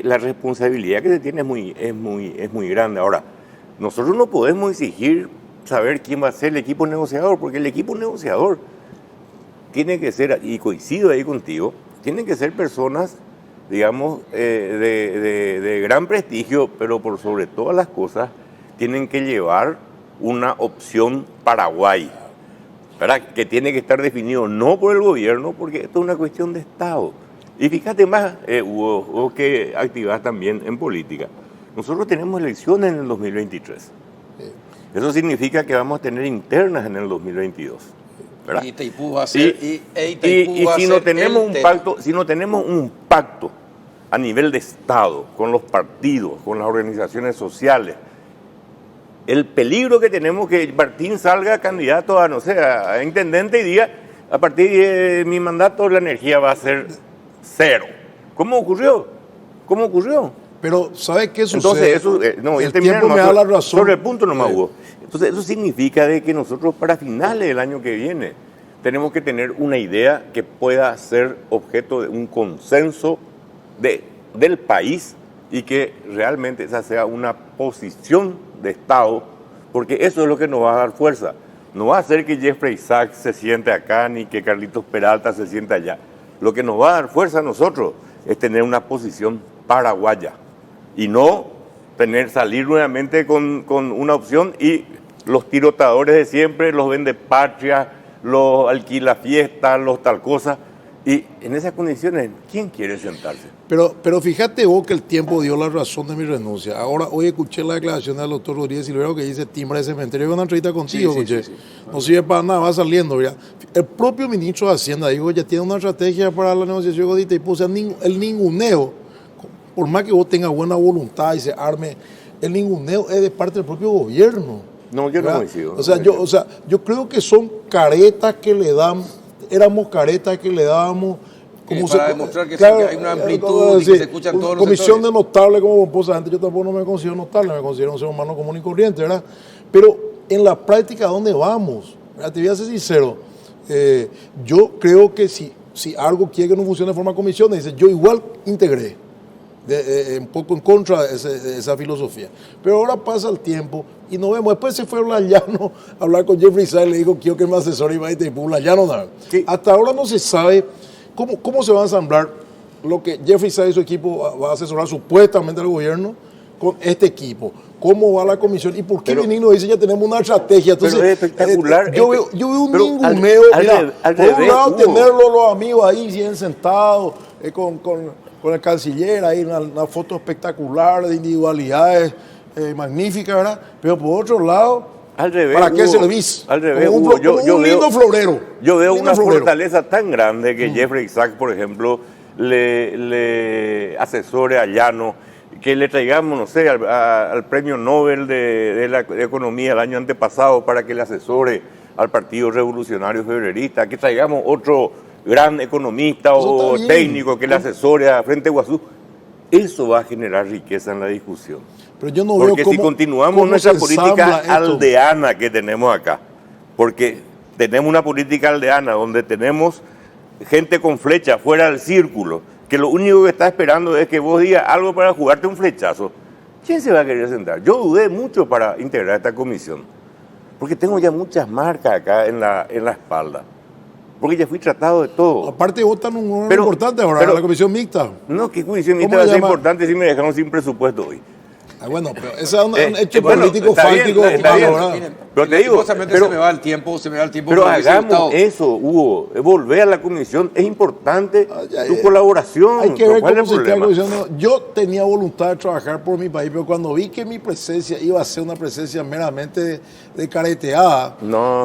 la responsabilidad que se tiene es muy grande. Ahora, nosotros no podemos exigir saber quién va a ser el equipo negociador, porque el equipo negociador tiene que ser, y coincido ahí contigo, tienen que ser personas, digamos, de gran prestigio, pero por sobre todas las cosas tienen que llevar una opción Paraguay, ¿verdad? Que tiene que estar definido no por el gobierno, porque esto es una cuestión de Estado. Y fíjate más, Hugo, vos que activás también en política. Nosotros tenemos elecciones en el 2023. Eso significa que vamos a tener internas en el 2022. ¿verdad?
Y Itaipú va a ser,
y si no tenemos un pacto, si no tenemos un pacto a nivel de Estado, con los partidos, con las organizaciones sociales, el peligro que tenemos que Martín salga candidato a, no sé, a intendente y diga, a partir de mi mandato la energía va a ser cero. ¿Cómo ocurrió? ¿Cómo ocurrió?
Pero, ¿sabe qué sucede?
Entonces, eso,
el tiempo me da la razón.
Sobre el punto nomás, Hugo. Entonces, eso significa de que nosotros para finales del año que viene tenemos que tener una idea que pueda ser objeto de un consenso del país y que realmente esa sea una posición de Estado, porque eso es lo que nos va a dar fuerza. No va a hacer que Jeffrey Sachs se siente acá ni que Carlitos Peralta se sienta allá. Lo que nos va a dar fuerza a nosotros es tener una posición paraguaya y no salir nuevamente con una opción y los tirotadores de siempre, los vendepatria, los alquila fiestas, los tal cosa. Y en esas condiciones, ¿quién quiere sentarse?
Pero fíjate vos que el tiempo dio la razón de mi renuncia. Ahora, hoy escuché la declaración del doctor Rodríguez Silvero que dice timbre de cementerio. Yo una entrevista contigo, escuché. Sí. No sirve para nada, va saliendo. ¿verdad? El propio ministro de Hacienda dijo ya tiene una estrategia para la negociación con Itaipú. O sea, el ninguneo, por más que vos tengas buena voluntad y se arme, el ninguneo es de parte del propio gobierno.
No, yo no coincido.
Yo creo que son caretas que le dan, éramos caretas que le dábamos.
Como para demostrar que, claro, hay una amplitud y que se escuchan todos los
comisión
sectores.
De notable como pomposa gente, yo tampoco no me considero notable, me considero un ser humano común y corriente, ¿verdad? Pero en la práctica, ¿a dónde vamos? ¿Verdad? Te voy a ser sincero, yo creo que si algo quiere que no funcione de forma comisión, dice, yo igual integré, un poco en contra de esa filosofía. Pero ahora pasa el tiempo y nos vemos. Después se fue a Llano a hablar con Jeffrey Sachs, le dijo, quiero que me asesore y va a Itaipú, Llano nada. Sí. Hasta ahora no se sabe cómo se va a ensamblar lo que Jeffrey Sachs y su equipo va a asesorar supuestamente al gobierno con este equipo. ¿Cómo va la comisión? ¿Y por qué Benigno dice ya tenemos una estrategia? Entonces,
pero es espectacular.
Yo veo un ninguneo. Por un lado, tenerlo los amigos ahí bien sentados, con el canciller ahí, una foto espectacular de individualidades magníficas, ¿verdad? Pero por otro lado,
al revés,
¿para qué servicio?
Al revés,
un lindo florero.
Yo veo una fortaleza tan grande que Jeffrey Sachs, por ejemplo, le asesore a Llano, que le traigamos, no sé, al premio Nobel de la Economía el año antepasado para que le asesore al Partido Revolucionario Febrerista, que traigamos otro gran economista o técnico que le asesore a Frente Guazú. Eso va a generar riqueza en la discusión.
Pero yo no
porque
veo
si continuamos nuestra política aldeana que tenemos acá, porque tenemos una política aldeana donde tenemos gente con flecha fuera del círculo, que lo único que está esperando es que vos digas algo para jugarte un flechazo, ¿quién se va a querer sentar? Yo dudé mucho para integrar esta comisión, porque tengo ya muchas marcas acá en la espalda. Porque ya fui tratado de todo.
Aparte votan un órgano importante ahora, la comisión mixta.
No, ¿qué comisión mixta va a ser importante si me dejaron sin presupuesto hoy?
Bueno, pero ese es un hecho político fáctico.
Pero te digo,
se me va el tiempo,
Pero hagamos eso, Hugo, volver a la comisión, es importante tu colaboración.
Hay que ver cómo se está la comisión. Yo tenía voluntad de trabajar por mi país, pero cuando vi que mi presencia iba a ser una presencia meramente de careteada,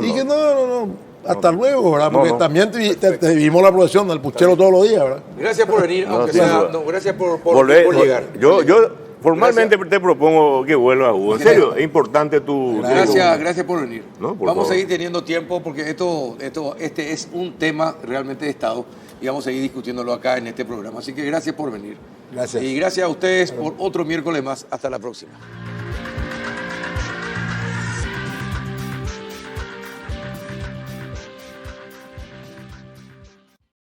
dije, no. Hasta luego, ¿verdad? Porque también te vimos la producción del puchero todos los días, ¿verdad?
Gracias por venir, aunque sea. Gracias por llegar.
Yo formalmente te propongo que vuelvas, Hugo. En serio, es importante tu...
Gracias por venir.
No,
vamos a seguir teniendo tiempo porque este es un tema realmente de Estado y vamos a seguir discutiéndolo acá en este programa. Así que gracias por venir.
Gracias.
Y gracias a ustedes por otro miércoles más. Hasta la próxima.